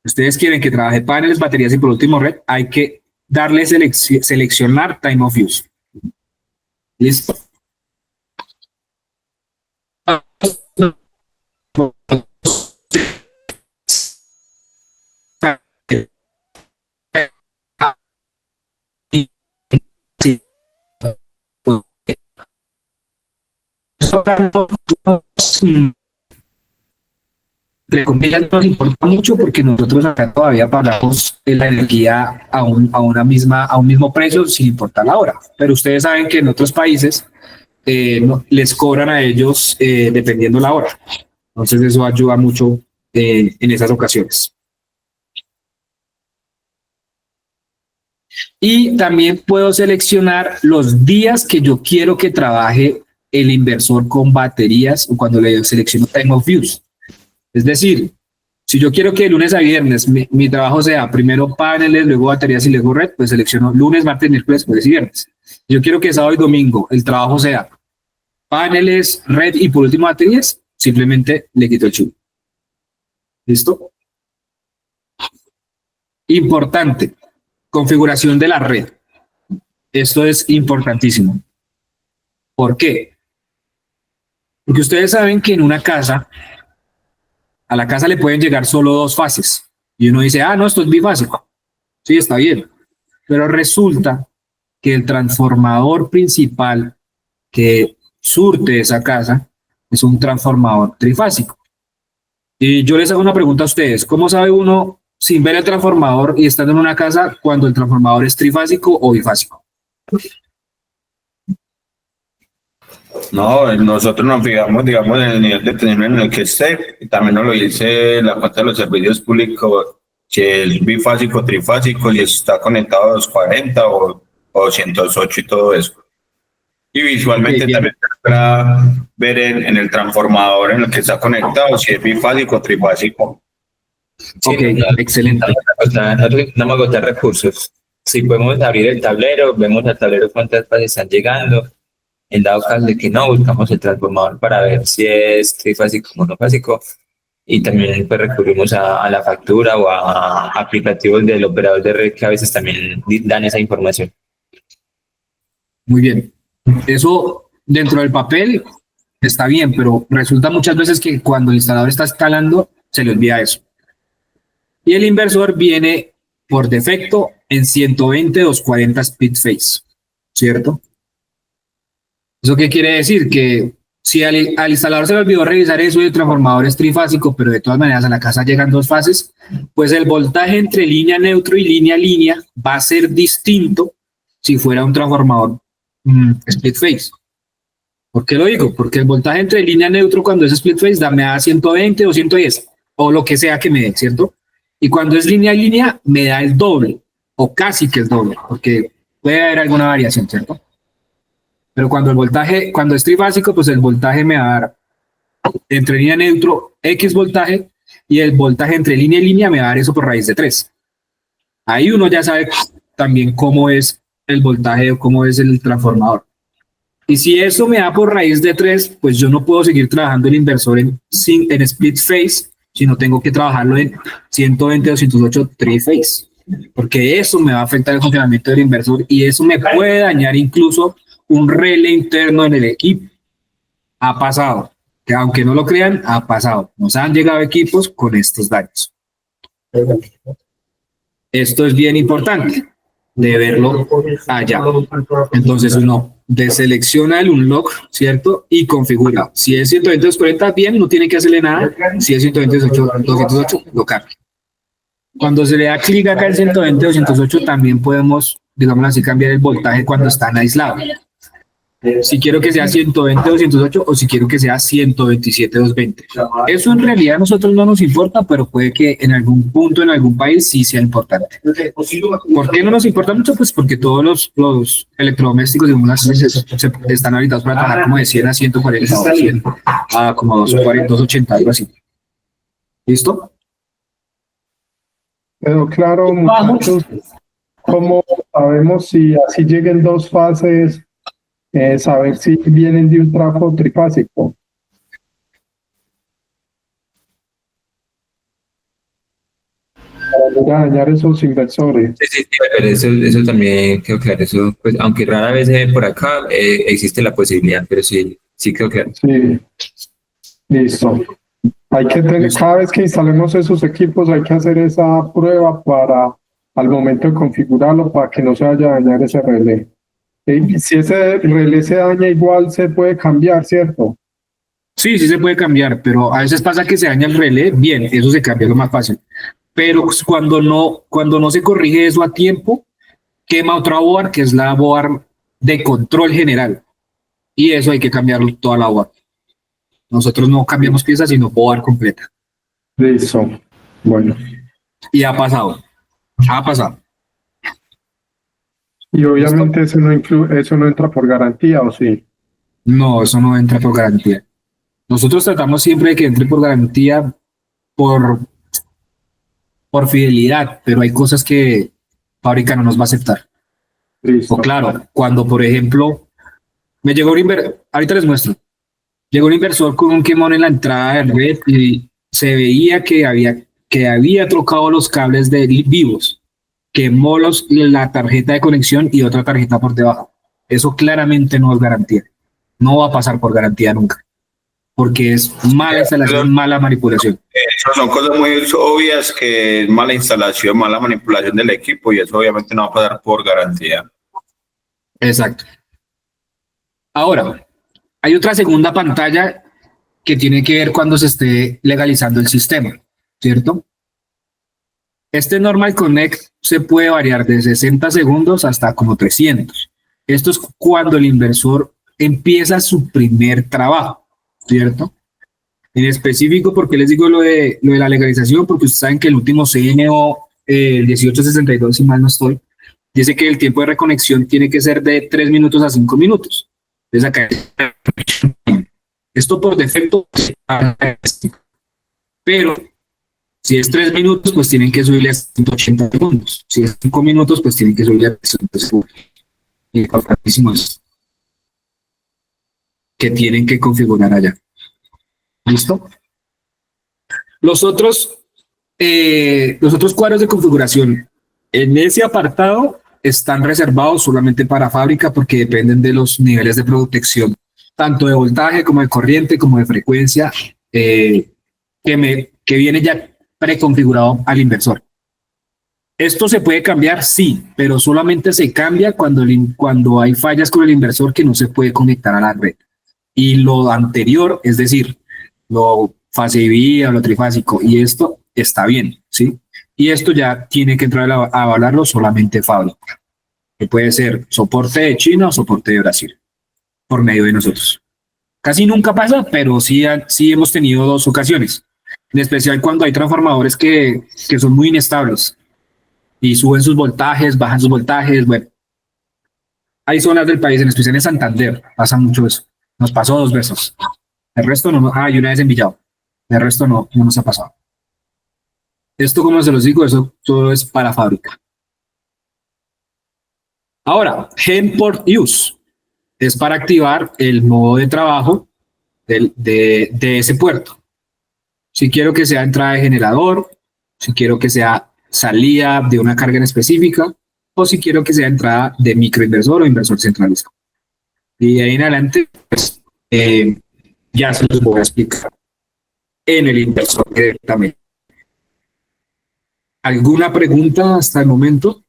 Ustedes quieren que trabaje paneles, baterías y por último red, hay que darle seleccionar time of use. ¿Listo? Entre comillas nos importa mucho porque nosotros acá todavía pagamos la energía a un mismo precio sin importar la hora, pero ustedes saben que en otros países les cobran a ellos dependiendo la hora, entonces eso ayuda mucho en esas ocasiones. Y también puedo seleccionar los días que yo quiero que trabaje el inversor con baterías o cuando le selecciono time of use. Es decir, si yo quiero que de lunes a viernes mi trabajo sea primero paneles, luego baterías y luego red, pues selecciono lunes, martes, miércoles, jueves y viernes. Si yo quiero que sábado y domingo el trabajo sea paneles, red y por último baterías, simplemente le quito el chulo. ¿Listo? Importante, configuración de la red. Esto es importantísimo. ¿Por qué? Porque ustedes saben que en una casa, a la casa le pueden llegar solo 2 fases. Y uno dice, no, esto es bifásico. Sí, está bien. Pero resulta que el transformador principal que surte esa casa es un transformador trifásico. Y yo les hago una pregunta a ustedes. ¿Cómo sabe uno, sin ver el transformador y estando en una casa, cuando el transformador es trifásico o bifásico? No, nosotros nos fijamos, digamos, en el nivel de tensión en el que esté, y también nos lo dice la cuenta de los servicios públicos, si es bifásico, trifásico, y está conectado a 240 o 208 y todo eso. Y visualmente Okay, también para ver en el transformador en el que está conectado, si es bifásico o trifásico. Sí, ok, excelente. no me agotar recursos. Si podemos abrir el tablero, vemos el tablero cuántas fases están llegando. En dado caso de que no, buscamos el transformador para ver si es trifásico o monofásico. Y también pues, recurrimos a la factura o a aplicativos del operador de red que a veces también dan esa información. Muy bien. Eso dentro del papel está bien, pero resulta muchas veces que cuando el instalador está instalando, se le olvida eso. Y el inversor viene por defecto en 120/240 split phase, ¿cierto? ¿Eso qué quiere decir? Que si al instalador se le olvidó revisar eso y el transformador es trifásico, pero de todas maneras a la casa llegan 2 fases, pues el voltaje entre línea neutro y línea va a ser distinto si fuera un transformador split phase. ¿Por qué lo digo? Porque el voltaje entre línea neutro cuando es split phase me da 120 o 110 o lo que sea que me dé, ¿cierto? Y cuando es línea me da el doble o casi que el doble, porque puede haber alguna variación, ¿cierto? Pero cuando es trifásico, pues el voltaje me va a dar entre línea neutro X voltaje y el voltaje entre línea y línea me va a dar eso por raíz de 3. Ahí uno ya sabe también cómo es el voltaje o cómo es el transformador. Y si eso me da por raíz de 3, pues yo no puedo seguir trabajando el inversor en split phase, sino tengo que trabajarlo en 120/208 triphase, porque eso me va a afectar el funcionamiento del inversor y eso me puede dañar incluso un relé interno en el equipo. Ha pasado, que aunque no lo crean, ha pasado. Nos han llegado equipos con estos daños. Esto es bien importante de verlo allá. Entonces uno deselecciona el unlock, ¿cierto? Y configura. Si es 120/240, bien, no tiene que hacerle nada. Si es 120/208, lo cambia. Cuando se le da clic acá en 120/208, también podemos, digamos así, cambiar el voltaje cuando están aislados. Si quiero que sea 120/208 o si quiero que sea 127/220. Eso en realidad a nosotros no nos importa, pero puede que en algún punto, en algún país, sí sea importante. ¿Por qué no nos importa mucho? Pues porque todos los electrodomésticos están habilitados para trabajar como de 100 a 140 o 100 a como 240, 280, algo así. ¿Listo? Pero claro, muchachos, ¿cómo sabemos si así lleguen 2 fases? Saber si vienen de un trabajo trifásico. para no dañar esos inversores. Sí, sí, sí, pero eso también creo claro, eso, pues, aunque rara vez se ve por acá, existe la posibilidad, pero sí, sí creo que Sí, listo. Hay que tener, cada vez que instalemos esos equipos, hay que hacer esa prueba para al momento de configurarlo para que no se vaya a dañar ese relé. Y si ese relé se daña, igual se puede cambiar, ¿cierto? Sí, sí se puede cambiar, pero a veces pasa que se daña el relé, bien, eso se cambia lo más fácil. Pero cuando no se corrige eso a tiempo, quema otra board, que es la board de control general. Y eso hay que cambiarlo toda la board. Nosotros no cambiamos piezas, sino board completa. Listo. Bueno. Y ha pasado. Ha pasado. Y obviamente eso no entra por garantía, ¿o sí? No, eso no entra por garantía. Nosotros tratamos siempre de que entre por garantía por, por fidelidad, pero hay cosas que fábrica no nos va a aceptar. Listo. O claro, cuando por ejemplo me llegó un inversor, ahorita les muestro, llegó un inversor con un quemón en la entrada de red y se veía que había trocado los cables de vivos, quemó la tarjeta de conexión y otra tarjeta por debajo. Eso claramente no es garantía. No va a pasar por garantía nunca, porque es mala instalación, mala manipulación. Eso son cosas muy obvias que es mala instalación, mala manipulación del equipo y eso obviamente no va a pasar por garantía. Exacto. Ahora, hay otra segunda pantalla que tiene que ver cuando se esté legalizando el sistema, ¿cierto? Este Normal Connect se puede variar de 60 segundos hasta como 300. Esto es cuando el inversor empieza su primer trabajo, ¿cierto? En específico, porque les digo lo de la legalización, porque ustedes saben que el último CNO, el 1862, si mal no estoy, dice que el tiempo de reconexión tiene que ser de 3 minutos a 5 minutos. Entonces acá, esto por defecto, pero si es 3 minutos, pues tienen que subirle a 180 segundos. Si es 5 minutos, pues tienen que subirle a 300 segundos. Y importantísimo es que tienen que configurar allá. ¿Listo? Los otros cuadros de configuración en ese apartado están reservados solamente para fábrica porque dependen de los niveles de protección, tanto de voltaje como de corriente, como de frecuencia, que viene ya preconfigurado al inversor. ¿Esto se puede cambiar? Sí, pero solamente se cambia cuando hay fallas con el inversor que no se puede conectar a la red. Y lo anterior, es decir, lo fase dividida, lo trifásico, y esto está bien, ¿sí? Y esto ya tiene que entrar a evaluarlo solamente fábrica, que puede ser soporte de China o soporte de Brasil, por medio de nosotros. Casi nunca pasa, pero sí hemos tenido 2 ocasiones, en especial cuando hay transformadores que son muy inestables y suben sus voltajes, bajan sus voltajes, bueno. Hay zonas del país, en especial en Santander, pasa mucho eso. Nos pasó 2 veces. El resto no, y una vez en Villado. El resto no nos ha pasado. Esto, como se los digo, eso todo es para fábrica. Ahora, Handport Use es para activar el modo de trabajo de ese puerto. Si quiero que sea entrada de generador, si quiero que sea salida de una carga en específica, o si quiero que sea entrada de microinversor o inversor centralizado. Y de ahí en adelante, pues, ya se los voy a explicar en el inversor directamente. ¿Alguna pregunta hasta el momento?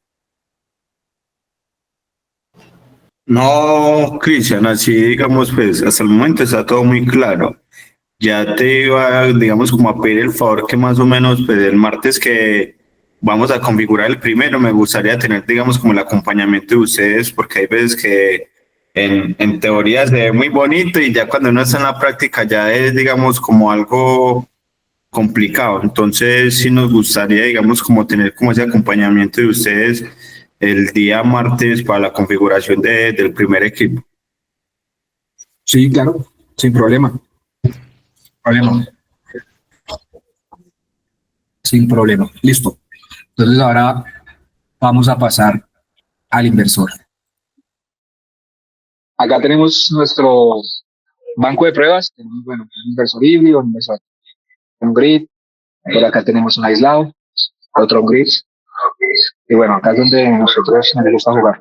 No, Cristian, así digamos, pues hasta el momento está todo muy claro. Ya te iba, digamos, como a pedir el favor que más o menos, pues el martes que vamos a configurar el primero, me gustaría tener, digamos, como el acompañamiento de ustedes, porque hay veces que en teoría se ve muy bonito y ya cuando uno está en la práctica ya es, digamos, como algo complicado. Entonces, sí nos gustaría, digamos, como tener como ese acompañamiento de ustedes el día martes para la configuración del primer equipo. Sí, claro, sin problema. Sin problema. Listo. Entonces ahora vamos a pasar al inversor. Acá tenemos nuestro banco de pruebas. Tenemos, bueno, un inversor híbrido, un inversor con grid. Por acá tenemos un aislado. otro grid. Y bueno, acá es donde nosotros nos gusta jugar.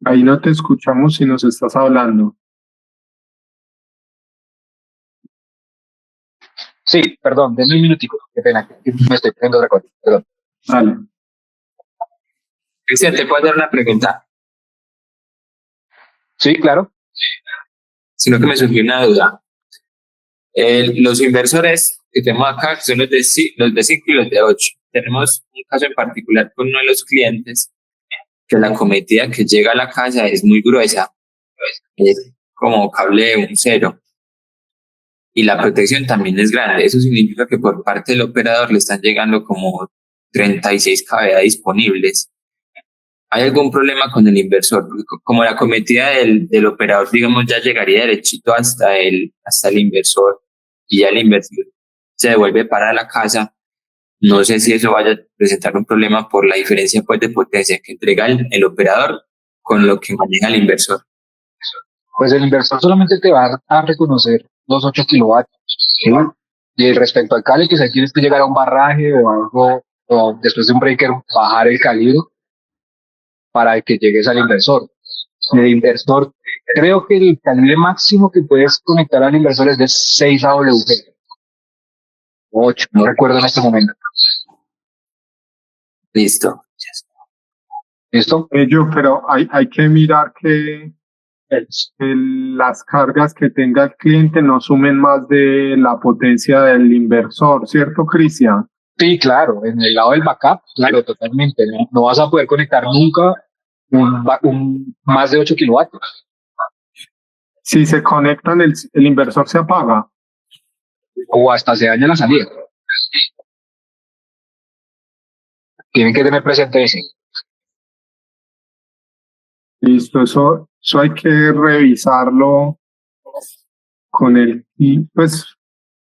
Ahí no te escuchamos si nos estás hablando. Sí, perdón, denme un minutico. Qué pena, que me estoy poniendo otra cosa. Perdón. Dale. Cristian, ¿te puedo hacer una pregunta? Sí, claro. Sino que me surgió una duda. Los inversores que tenemos acá que son los de 5 y los de 8. Tenemos un caso en particular con uno de los clientes que la cometida que llega a la casa es muy gruesa, es como cable de un cero y la protección también es grande. Eso significa que por parte del operador le están llegando como 36 kVA disponibles. ¿Hay algún problema con el inversor? Porque como la cometida del operador, digamos, ya llegaría derechito hasta el inversor y ya el inversor se devuelve para la casa, no sé si eso vaya a presentar un problema por la diferencia pues, de potencia que entrega el operador con lo que maneja el inversor. Pues el inversor solamente te va a reconocer los 8 kilovatios. ¿Sí? Y respecto al cable, pues ahí tienes que llegar a un barraje o algo, o después de un breaker, bajar el calibre para que llegues al inversor. El inversor, creo que el calibre máximo que puedes conectar al inversor es de 6 AWG. 8, no recuerdo en este momento. Listo. ¿Listo? Pero hay que mirar que las cargas que tenga el cliente no sumen más de la potencia del inversor, ¿cierto, Cristian? Sí, claro, en el lado del backup, claro, totalmente. No vas a poder conectar nunca un más de 8 kilovatios. Si se conectan, el inversor se apaga. O hasta se daña la salida. Tienen que tener presente eso. Listo, eso hay que revisarlo con y pues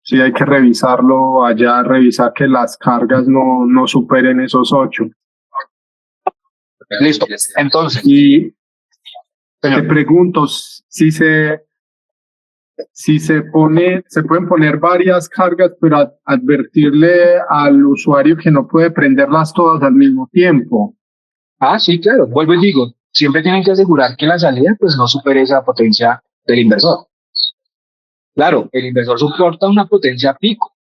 sí hay que revisarlo allá, revisar que las cargas no superen esos 8. Listo. Entonces, Y te señor, pregunto si se pueden poner varias cargas, pero advertirle al usuario que no puede prenderlas todas al mismo tiempo. sí, claro, vuelvo y digo, siempre tienen que asegurar que la salida pues no supere esa potencia del inversor. Claro, el inversor soporta una potencia pico,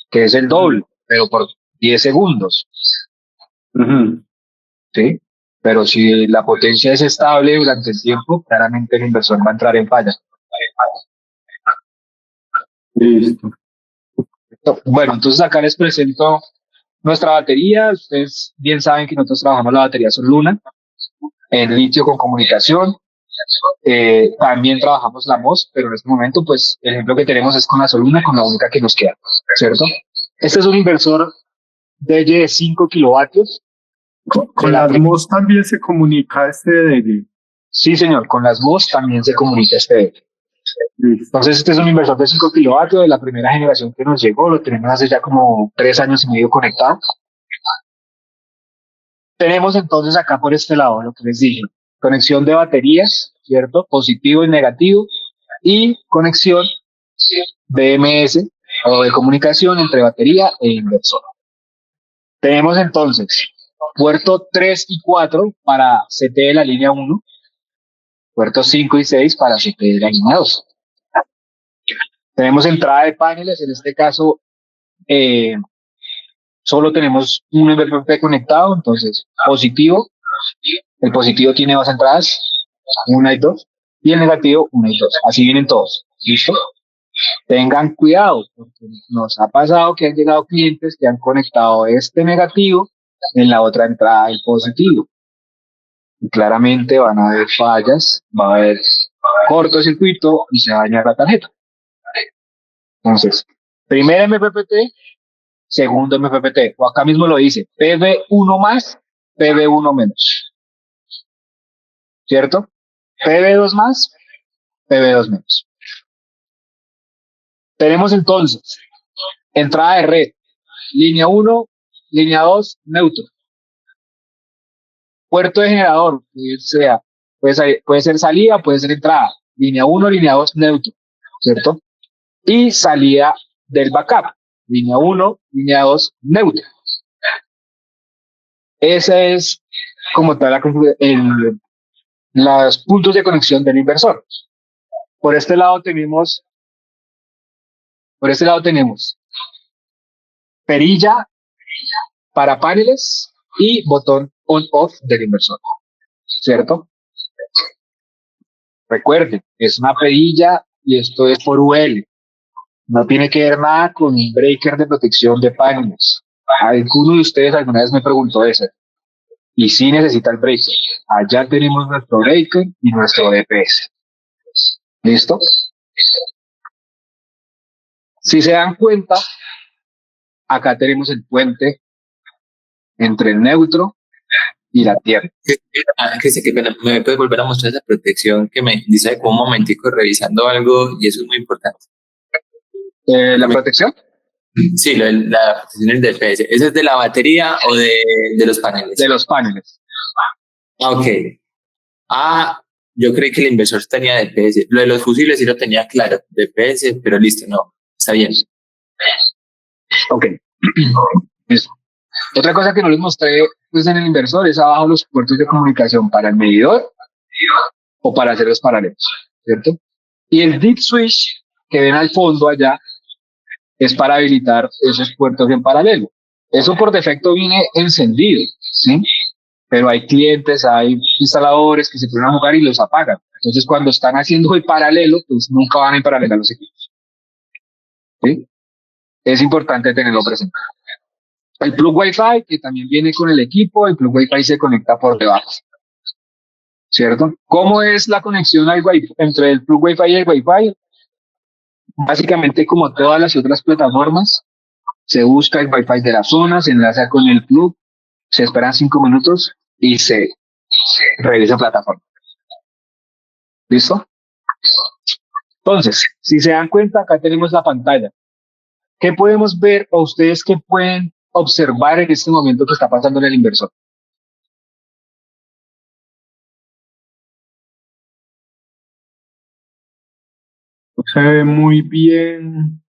que es el doble, pero por 10 segundos, ¿sí? Pero si la potencia es estable durante el tiempo, claramente el inversor va a entrar en falla. Listo. Bueno, entonces acá les presento nuestra batería. Ustedes bien saben que nosotros trabajamos la batería Soluna en litio con comunicación. También trabajamos la MOS, pero en este momento, pues, el ejemplo que tenemos es con la Soluna, con la única que nos queda, ¿cierto? Este es un inversor de 5 kilovatios. Con las MOS también se comunica este DG. Sí, señor, con las MOS también se comunica este. Entonces, este es un inversor de 5 kilovatios de la primera generación que nos llegó, lo tenemos hace ya como 3 años y medio conectado. Tenemos entonces acá por este lado, lo que les dije, conexión de baterías, ¿cierto? Positivo y negativo, y conexión BMS o de comunicación entre batería e inversor. Tenemos entonces puerto 3 y 4 para CT de la línea 1, puertos 5 y 6 para CT de la línea 2. Tenemos entrada de paneles, en este caso solo tenemos un MPP conectado, entonces positivo, el positivo tiene 2 entradas, 1 y 2, y el negativo 1 y 2, así vienen todos, ¿listo? Tengan cuidado, porque nos ha pasado que han llegado clientes que han conectado este negativo en la otra entrada del positivo. Y claramente van a haber fallas, va a haber cortocircuito y se va a dañar la tarjeta. Entonces, primer MPPT, segundo MPPT, o acá mismo lo dice, PV1 más, PV1 menos. ¿Cierto? PV2 más, PV2 menos. Tenemos entonces Entrada de red, línea 1, línea 2, neutro. Puerto de generador, que sea, puede ser salida, puede ser entrada. Línea 1, línea 2, neutro, ¿cierto? Y salida del backup, línea 1, línea 2, neutro. Ese es como tal los puntos de conexión del inversor. Por este lado tenemos perilla para paneles y botón on-off del inversor, ¿cierto? Recuerden, es una perilla y esto es por UL. No tiene que ver nada con un breaker de protección de paneles. Alguno de ustedes alguna vez me preguntó eso. Y sí necesita el breaker. Allá tenemos nuestro breaker y nuestro DPS. ¿Listo? Si se dan cuenta, acá tenemos el puente entre el neutro y la tierra. Cristian, qué pena, ¿me puedes volver a mostrar esa protección que me dice como un momentico revisando algo y eso es muy importante? ¿La protección? Sí, la protección del DPS. ¿Esa es de la batería o de los paneles? De los paneles. Ah, ok. Ah, yo creí que el inversor tenía DPS. Lo de los fusibles sí lo tenía claro, DPS, pero listo, no, está bien. Ok. Listo. Otra cosa que no les mostré pues, en el inversor es abajo los puertos de comunicación para el medidor o para hacer los paralelos, ¿cierto? Y el deep switch que ven al fondo allá es para habilitar esos puertos en paralelo. Eso por defecto viene encendido, ¿sí? Pero hay clientes, hay instaladores que se ponen a jugar y los apagan. Entonces, cuando están haciendo el paralelo, pues nunca van en paralelo a los equipos. ¿Sí? Es importante tenerlo presente. El plug Wi-Fi, que también viene con el equipo, el plug Wi-Fi se conecta por debajo. ¿Cierto? ¿Cómo es la conexión al Wi-Fi, entre el plug Wi-Fi y el Wi-Fi? Básicamente, como todas las otras plataformas, se busca el Wi-Fi de la zona, se enlaza con el plug, se esperan 5 minutos y se revisa plataforma. ¿Listo? Entonces, si se dan cuenta, acá tenemos la pantalla. ¿Qué podemos ver o ustedes qué pueden observar en este momento que está pasando en el inversor? Se ve muy bien.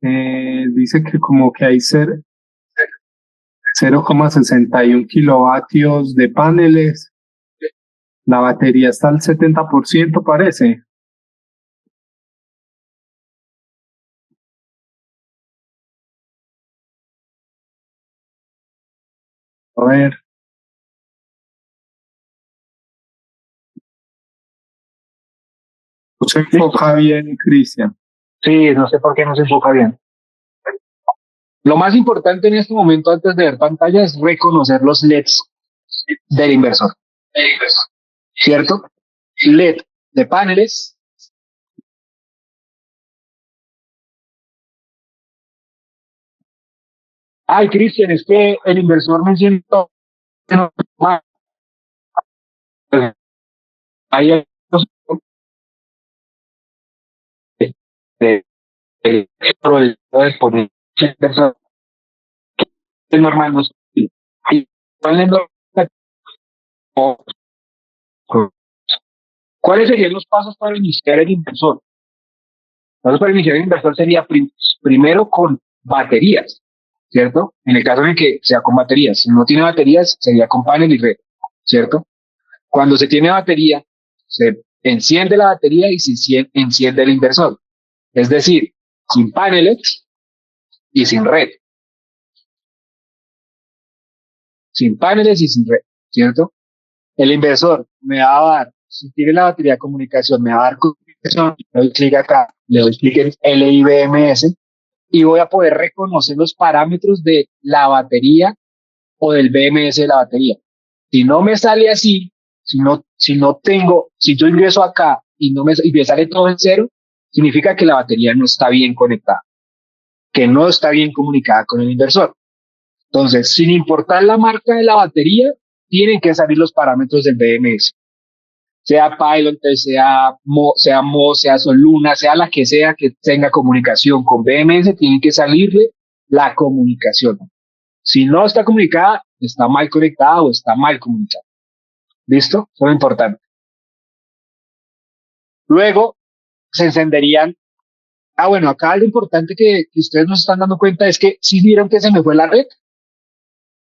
Dice que como que hay 0,61 kilovatios de paneles. La batería está al 70%, parece. A ver. No se enfoca bien, Cristian. Sí, no sé por qué no se enfoca bien. Lo más importante en este momento, antes de ver pantalla, es reconocer los LEDs del inversor. ¿Cierto? LED de paneles. Ay, Cristian, es que el inversor me siento ahí hay de poner es normal, no sé. Y ¿cuáles serían los pasos para iniciar el inversor? Los pasos para iniciar el inversor sería primero con baterías, ¿cierto? En el caso en el que sea con baterías. Si no tiene baterías, sería con panel y red, ¿cierto? Cuando se tiene batería, se enciende la batería y se enciende el inversor. Es decir, sin paneles y sin red. Sin paneles y sin red, ¿cierto? El inversor me va a dar, si tiene la batería de comunicación, me va a dar comunicación, le doy clic acá, le doy clic en LIBMS y voy a poder reconocer los parámetros de la batería o del BMS de la batería. Si no me sale así, si yo ingreso acá y me sale todo en cero, significa que la batería no está bien conectada, que no está bien comunicada con el inversor. Entonces, sin importar la marca de la batería, tienen que salir los parámetros del BMS. sea Pylon, sea Mo, sea Soluna, sea la que sea que tenga comunicación con BMS, tiene que salirle la comunicación. Si no está comunicada, está mal conectada o está mal comunicada. ¿Listo? Eso es lo importante. Luego se encenderían. Bueno, acá lo importante que ustedes nos están dando cuenta es que si vieron que se me fue la red,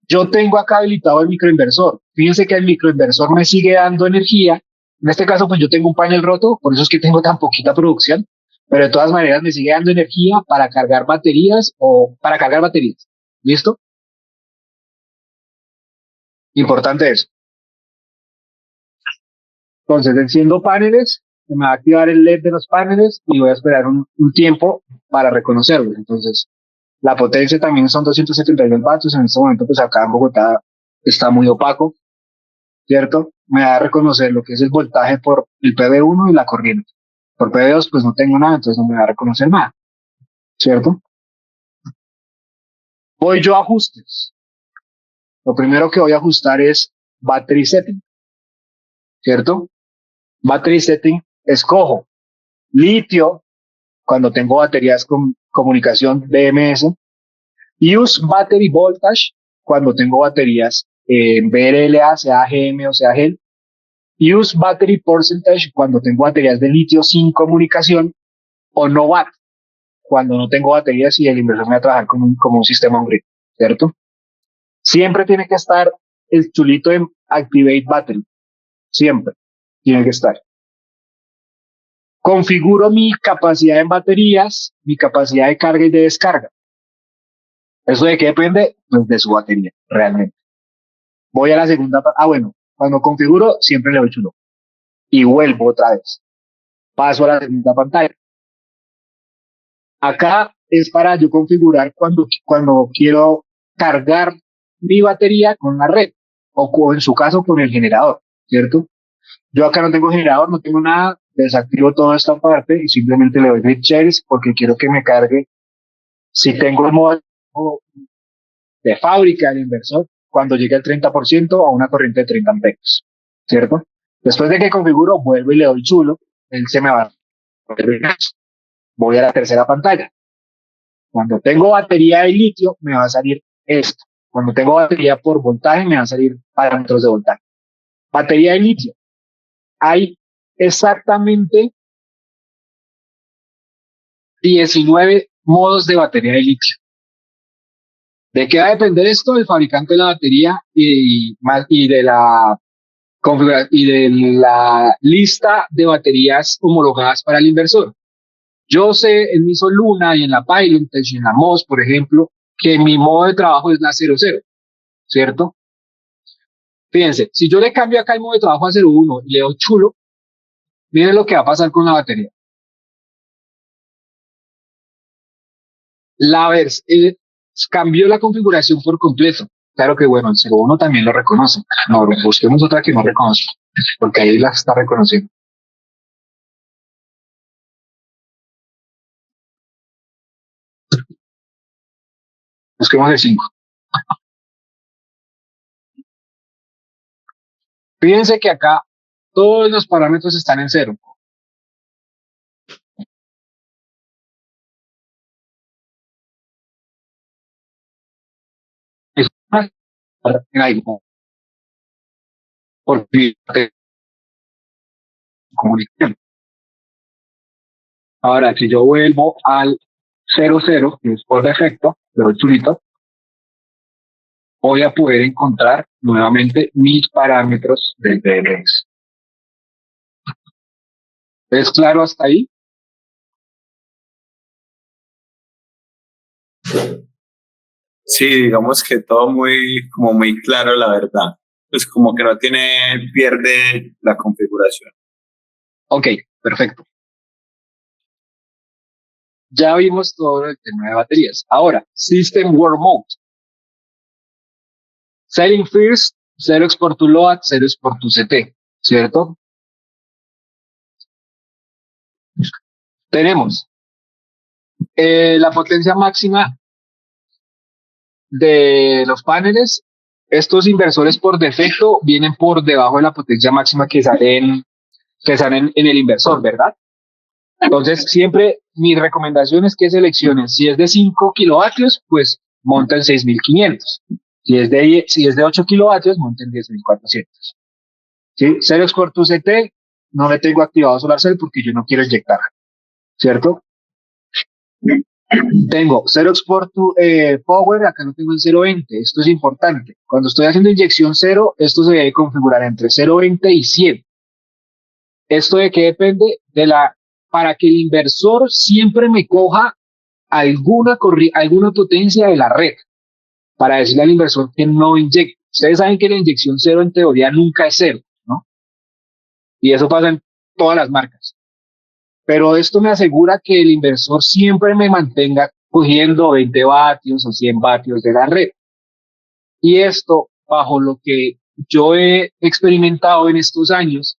yo tengo acá habilitado el microinversor. Fíjense que el microinversor me sigue dando energía. En este caso, pues yo tengo un panel roto, por eso es que tengo tan poquita producción, pero de todas maneras me sigue dando energía para cargar baterías o para cargar baterías. ¿Listo? Importante eso. Entonces, enciendo paneles, se me va a activar el LED de los paneles y voy a esperar un tiempo para reconocerlos. Entonces, la potencia también son 272 vatios. En este momento, pues acá en Bogotá está muy opaco, ¿cierto? Me va a reconocer lo que es el voltaje por el PV1 y la corriente. Por PV2, pues no tengo nada, entonces no me va a reconocer nada, ¿cierto? Voy yo a ajustes. Lo primero que voy a ajustar es battery setting, ¿cierto? Battery setting, escojo litio cuando tengo baterías con comunicación BMS, use battery voltage cuando tengo baterías BRLA, sea GM o sea GEL, use battery percentage cuando tengo baterías de litio sin comunicación, o no bat cuando no tengo baterías y el inversor me va a trabajar como un sistema on-grid, ¿cierto? Siempre tiene que estar el chulito en activate battery, siempre tiene que estar. Configuro mi capacidad en baterías, mi capacidad de carga y de descarga. ¿Eso de qué depende? Pues de su batería, realmente. Voy a la segunda. Bueno, cuando configuro, siempre le doy chulo. Y vuelvo otra vez. Paso a la segunda pantalla. Acá es para yo configurar cuando quiero cargar mi batería con la red. O en su caso con el generador, ¿cierto? Yo acá no tengo generador, no tengo nada. Desactivo toda esta parte y simplemente le doy grid shares porque quiero que me cargue. Si tengo el modo de fábrica del inversor, cuando llegue al 30% a una corriente de 30 amperios, ¿cierto? Después de que configuro, vuelvo y le doy chulo, él se me va a... Voy a la tercera pantalla. Cuando tengo batería de litio, me va a salir esto. Cuando tengo batería por voltaje, me van a salir parámetros de voltaje. Batería de litio. Hay exactamente 19 modos de batería de litio. ¿De qué va a depender esto? Del fabricante de la batería y de la lista de baterías homologadas para el inversor. Yo sé en mi Soluna y en la Pylon y en la MOS, por ejemplo, que mi modo de trabajo es la 00, ¿cierto? Fíjense, si yo le cambio acá el modo de trabajo a 01 y le doy chulo, miren lo que va a pasar con la batería. Cambió la configuración por completo. Claro que bueno, el 01 también lo reconoce. No, busquemos otra que no reconoce, porque ahí la está reconociendo. Busquemos el 5. Fíjense que acá todos los parámetros están en 0. Es en algo. Porque comunicación. Ahora, si yo vuelvo al 00, que es por defecto, pero chulito, voy a poder encontrar nuevamente mis parámetros del DNS. ¿Es claro hasta ahí? Sí, digamos que todo como muy claro, la verdad. Pues como que no pierde la configuración. Ok, perfecto. Ya vimos todo el tema de baterías. Ahora, System Work Mode. Setting first, 0 export to load, 0 export to CT, ¿cierto? Tenemos la potencia máxima de los paneles. Estos inversores por defecto vienen por debajo de la potencia máxima que sale que están en el inversor, ¿verdad? Entonces, siempre mi recomendación es que seleccionen, si es de 5 kilovatios, pues monten 6500. Si es de 8 kilovatios, monten 10400. ¿Sí? Cero Export UCT, no le tengo activado SolarCell porque yo no quiero inyectar, ¿cierto? Tengo Zero Export to Power, acá no tengo el 0.20, esto es importante. Cuando estoy haciendo inyección cero, esto se debe configurar entre 0.20 y 100. ¿Esto de qué depende? Para que el inversor siempre me coja alguna potencia de la red, para decirle al inversor que no inyecte. Ustedes saben que la inyección cero en teoría nunca es cero, ¿no? Y eso pasa en todas las marcas. Pero esto me asegura que el inversor siempre me mantenga cogiendo 20 vatios o 100 vatios de la red. Y esto, bajo lo que yo he experimentado en estos años,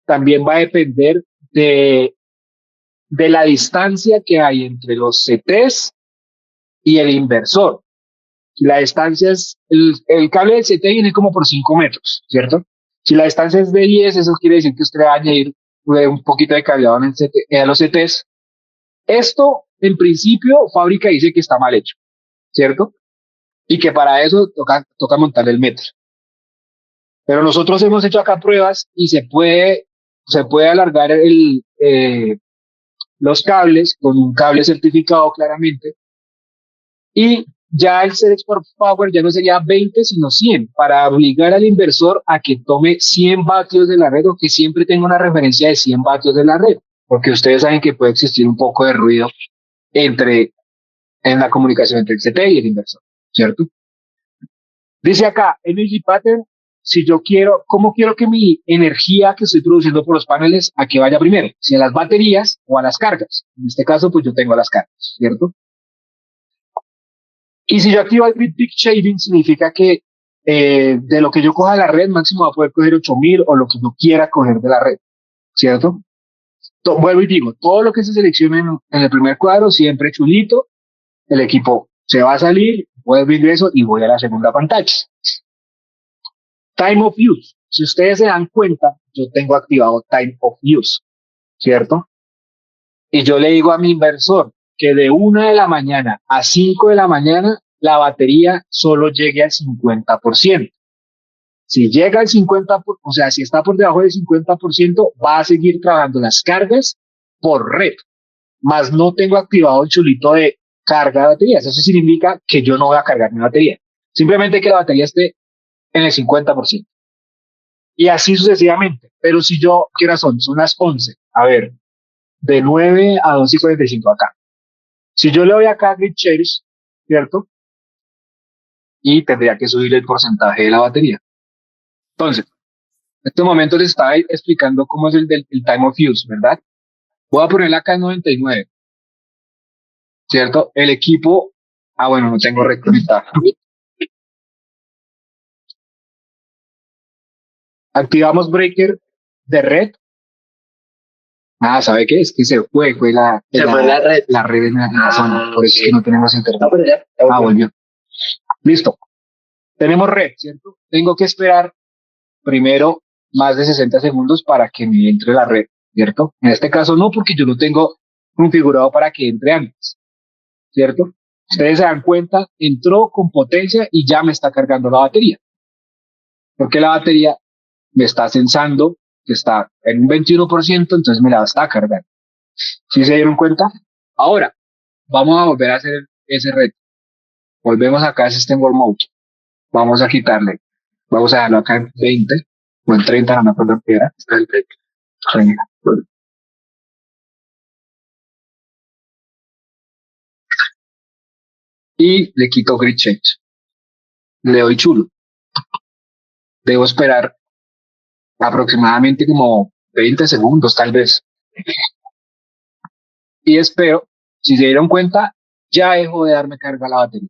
también va a depender de la distancia que hay entre los CTs y el inversor. La distancia es, el cable del CT viene como por 5 metros, ¿cierto? Si la distancia es de 10, eso quiere decir que usted va a añadir un poquito de cableado a los CTs. Esto, en principio, fábrica dice que está mal hecho, ¿cierto? Y que para eso toca montar el metro. Pero nosotros hemos hecho acá pruebas y se puede alargar los cables con un cable certificado claramente, y ya el Set Export Power ya no sería 20 sino 100, para obligar al inversor a que tome 100 vatios de la red, o que siempre tenga una referencia de 100 vatios de la red, porque ustedes saben que puede existir un poco de ruido en la comunicación entre el CT y el inversor, ¿cierto? Dice acá, Energy Pattern, ¿cómo quiero que mi energía que estoy produciendo por los paneles, a qué vaya primero? Si a las baterías o a las cargas. En este caso, pues yo tengo las cargas, ¿cierto? Y si yo activo el Grid Peak Shaving, significa que de lo que yo coja de la red, máximo va a poder coger 8000 o lo que yo quiera coger de la red, ¿cierto? Vuelvo y digo, todo lo que se seleccione en el primer cuadro, siempre chulito, el equipo se va a salir, vuelvo ingreso y voy a la segunda pantalla. Time of Use. Si ustedes se dan cuenta, yo tengo activado Time of Use, ¿cierto? Y yo le digo a mi inversor que de 1 de la mañana a 5 de la mañana la batería solo llegue al 50%. Si llega al 50%, o sea, si está por debajo del 50%, va a seguir trabajando las cargas por red, más no tengo activado el chulito de carga de baterías. Eso significa que yo no voy a cargar mi batería, simplemente que la batería esté en el 50%. Y así sucesivamente. Pero si yo, ¿qué hora son? Son las 11. A ver, de 9 a 2:45 acá. Si yo le doy acá Grid Change, ¿cierto? Y tendría que subir el porcentaje de la batería. Entonces, en este momento les estaba explicando cómo es el Time of Use, ¿verdad? Voy a ponerle acá en 99, ¿cierto? El equipo, bueno, no tengo red conectada. Activamos breaker de red. ¿Sabe qué? Es que se fue la red. La red en la zona, por eso es que no tenemos internet. Volvió. Listo. Tenemos red, ¿cierto? Tengo que esperar primero más de 60 segundos para que me entre la red, ¿cierto? En este caso no, porque yo lo tengo configurado para que entre antes, ¿cierto? Ustedes se dan cuenta, entró con potencia y ya me está cargando la batería. Porque la batería me está sensando que está en un 21%, entonces me la está cargando. ¿Sí se dieron cuenta? Ahora, vamos a volver a hacer ese reto. Volvemos acá a System World Mode. Vamos a quitarle. Vamos a dejarlo acá en 20 o en 30, no me acuerdo qué era. Y le quito Grid Change. Le doy chulo. Debo esperar aproximadamente como 20 segundos, tal vez. Y espero, si se dieron cuenta, ya dejo de darme carga a la batería.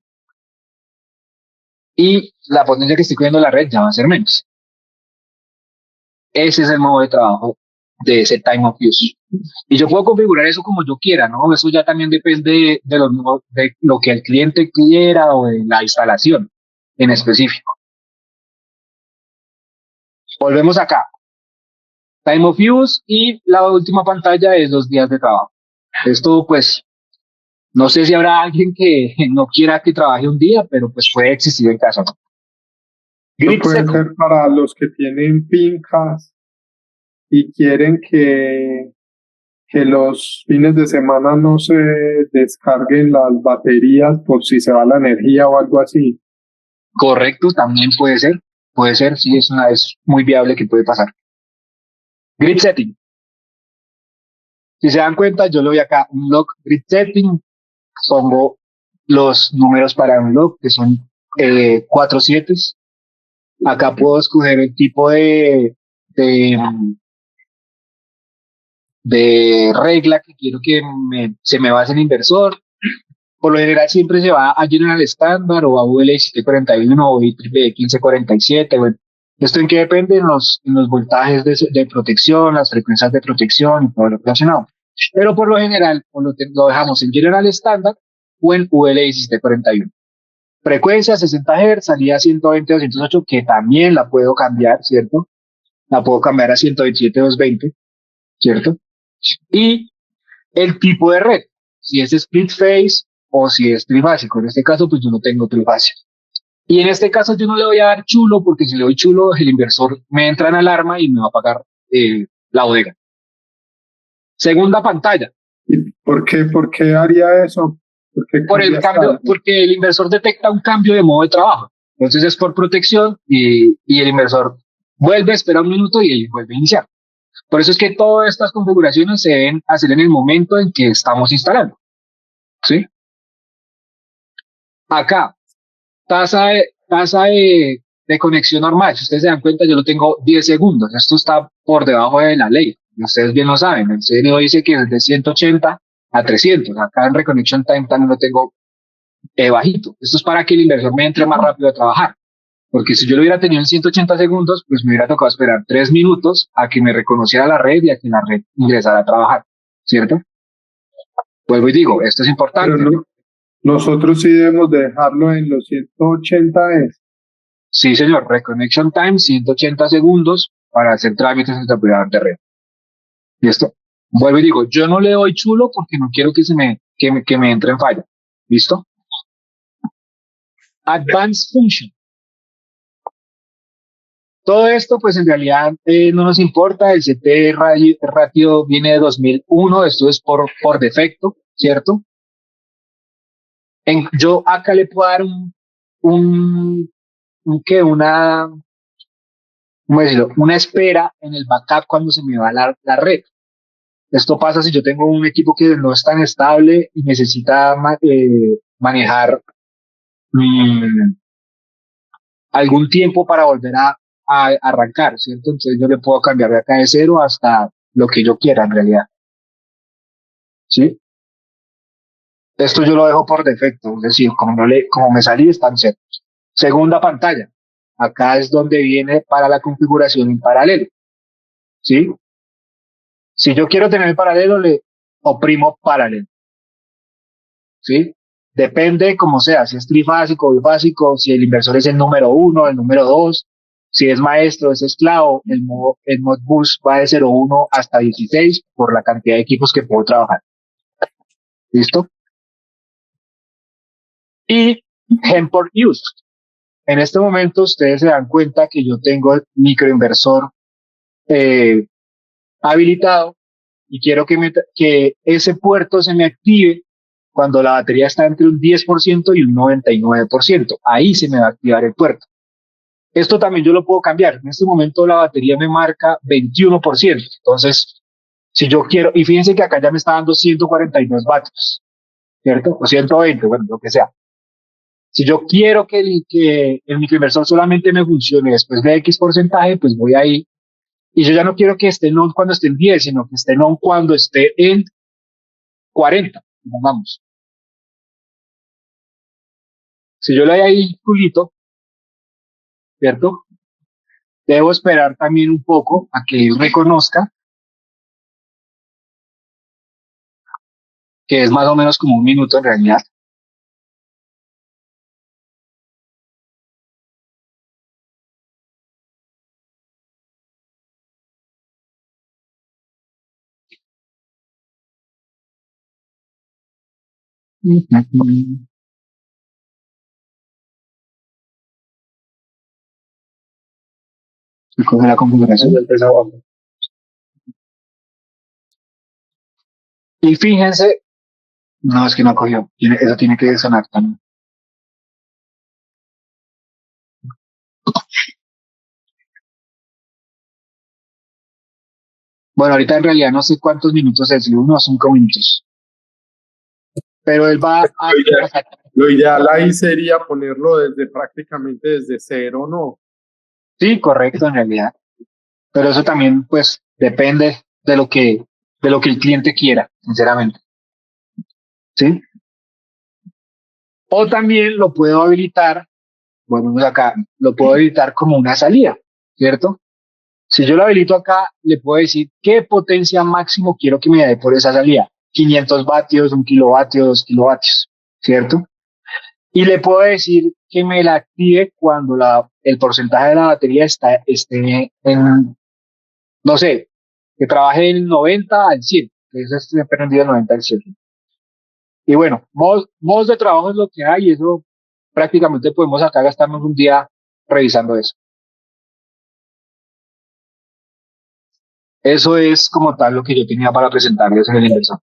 Y la potencia que estoy cogiendo la red ya va a ser menos. Ese es el modo de trabajo de ese Time of Use. Y yo puedo configurar eso como yo quiera, ¿no? Eso ya también depende de lo que el cliente quiera o de la instalación en específico. Volvemos acá. time of use, y la última pantalla es los días de trabajo. Esto pues no sé si habrá alguien que no quiera que trabaje un día, pero pues puede existir el caso, ¿no? Esto Grid puede second. ser para los que tienen fincas y quieren que los fines de semana no se descarguen las baterías por si se va la energía o algo así. Correcto, también puede ser, sí, es muy viable que puede pasar. Grid setting. Si se dan cuenta, yo le doy acá un log grid setting, pongo los números para un log, que son 4 7. Acá puedo escoger el tipo de, de regla que quiero que se me base el inversor. Por lo general siempre se va a General Standard o a UL 741 o IEEE 1547. Bueno, esto en qué depende en los voltajes de protección, las frecuencias de protección y todo lo relacionado. Pero por lo general lo dejamos en General Standard o en UL 1741. Frecuencia 60 Hz, salida 120 208, que también la puedo cambiar, ¿cierto? La puedo cambiar a 127 220, ¿cierto? Y el tipo de red, si es split phase o si es trifásico. En este caso, pues yo no tengo trifásico. Y en este caso yo no le voy a dar chulo, porque si le doy chulo, el inversor me entra en alarma y me va a pagar la bodega. Segunda pantalla. ¿Y por qué haría eso? ¿Por qué Por el cambias cambio, algo? porque el inversor detecta un cambio de modo de trabajo. Entonces es por protección y el inversor vuelve, espera un minuto y vuelve a iniciar. Por eso es que todas estas configuraciones se deben hacer en el momento en que estamos instalando. ¿Sí? Acá, tasa de conexión normal. Si ustedes se dan cuenta, yo lo tengo 10 segundos. Esto está por debajo de la ley. Y ustedes bien lo saben. El CNO dice que es de 180 a 300. Acá en Reconnection Time también lo tengo bajito. Esto es para que el inversor me entre más rápido a trabajar. Porque si yo lo hubiera tenido en 180 segundos, pues me hubiera tocado esperar 3 minutos a que me reconociera la red y a que la red ingresara a trabajar. ¿Cierto? Vuelvo y digo, esto es Pero importante. no, nosotros sí debemos de dejarlo en los 180 es. Sí, señor. Reconnection time, 180 segundos para hacer trámites en el operador de red. ¿Listo? Vuelvo y digo, yo no le doy chulo porque no quiero que me entre en falla. ¿Listo? Advanced function. Todo esto, pues en realidad no nos importa. El CT ratio viene de 2001. Esto es por defecto, ¿cierto? Yo acá le puedo dar un, ¿qué? ¿Cómo decirlo? Una espera en el backup cuando se me va la red. Esto pasa si yo tengo un equipo que no es tan estable y necesita manejar mm, algún tiempo para volver a arrancar, ¿cierto? Entonces yo le puedo cambiar de acá de cero hasta lo que yo quiera en realidad, ¿sí? Esto yo lo dejo por defecto, es decir, como me salí, está en cero. Segunda pantalla. Acá es donde viene para la configuración en paralelo, ¿sí? Si yo quiero tener el paralelo, le oprimo paralelo, ¿sí? Depende como sea, si es trifásico o bifásico, si el inversor es el número 1, el número 2, si es maestro, es esclavo, el Modbus va de 0,1 hasta 16 por la cantidad de equipos que puedo trabajar. ¿Listo? Y Hand for Use. En este momento ustedes se dan cuenta que yo tengo el microinversor habilitado y quiero que ese puerto se me active cuando la batería está entre un 10% y un 99%. Ahí se me va a activar el puerto. Esto también yo lo puedo cambiar. En este momento la batería me marca 21%. Entonces, si yo quiero, y fíjense que acá ya me está dando 142 vatios, ¿cierto? O 120, bueno, lo que sea. Si yo quiero que el microinversor solamente me funcione después de X porcentaje, pues voy ahí. Y yo ya no quiero que esté en on cuando esté en 10, sino que esté en on cuando esté en 40, vamos. Si yo le doy ahí culito, ¿cierto? Debo esperar también un poco a que él reconozca que es más o menos como un minuto en realidad. Y coge la configuración. Y fíjense, no, es que no cogió. Eso tiene que sonar también. Bueno, ahorita en realidad no sé cuántos minutos es, 1 o 5 minutos. Pero él va a... Lo ideal ahí sería ponerlo prácticamente desde cero, ¿no? Sí, correcto, en realidad. Pero eso también, pues, depende de lo que el cliente quiera, sinceramente. ¿Sí? O también lo puedo habilitar, bueno, acá, lo puedo habilitar como una salida, ¿cierto? Si yo lo habilito acá, le puedo decir qué potencia máximo quiero que me dé por esa salida. 500 vatios, 1 kilovatio, 2 kilovatios, ¿cierto? Y le puedo decir que me la active cuando el porcentaje de la batería esté en, no sé, que trabaje del 90 al 100, que eso esté prendido del 90 al 100. Y bueno, modos de trabajo es lo que hay, y eso prácticamente podemos acá gastarnos un día revisando eso. Eso es como tal lo que yo tenía para presentarles en el inversor.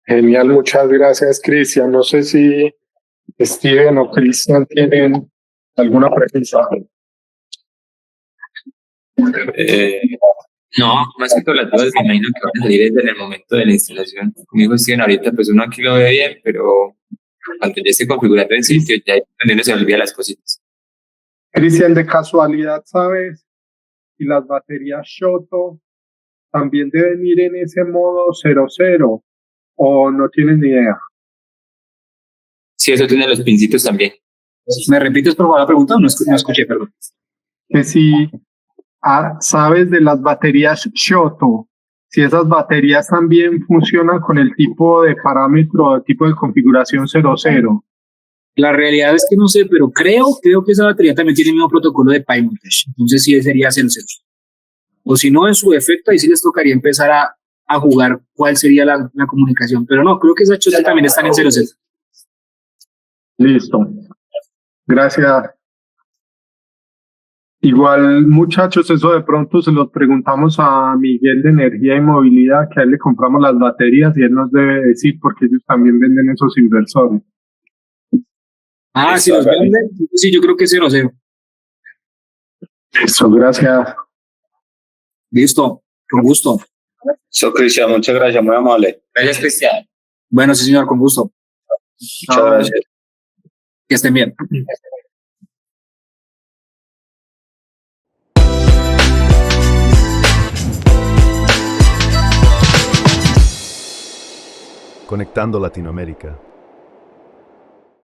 Genial, muchas gracias, Cristian. No sé si Steven o Cristian tienen alguna pregunta. No, más que todas las dudas me imagino que van a salir desde el momento de la instalación. Conmigo siguen ahorita, pues uno aquí lo ve bien, pero cuando ya esté configurando el sitio, ya es donde uno se olvida las cositas. Cristian, de casualidad, ¿sabes si las baterías Shoto también deben ir en ese modo 00 o no tienes ni idea? Sí, eso tiene los pincitos también. ¿Me repites por favor la pregunta? No escuché, perdón. Que si sabes de las baterías Shoto, si esas baterías también funcionan con el tipo de parámetro, tipo de configuración 00. La realidad es que no sé, pero creo que esa batería también tiene el mismo protocolo de Pi Voltage. Entonces sí sería 00. O si no, en su defecto, ahí sí les tocaría empezar a jugar cuál sería la comunicación. Pero no, creo que esas chozas también están en 00. Listo. Gracias. Igual, muchachos, eso de pronto se lo preguntamos a Miguel de Energía y Movilidad, que a él le compramos las baterías y él nos debe decir porque ellos también venden esos inversores. Ah, si los venden, sí, yo creo que es 00. Eso, gracias. Listo, con gusto. Eso, Cristian, muchas gracias, muy amable. Gracias, Cristian. Bueno, sí, señor, con gusto. Muchas gracias. Que estén bien. Conectando Latinoamérica.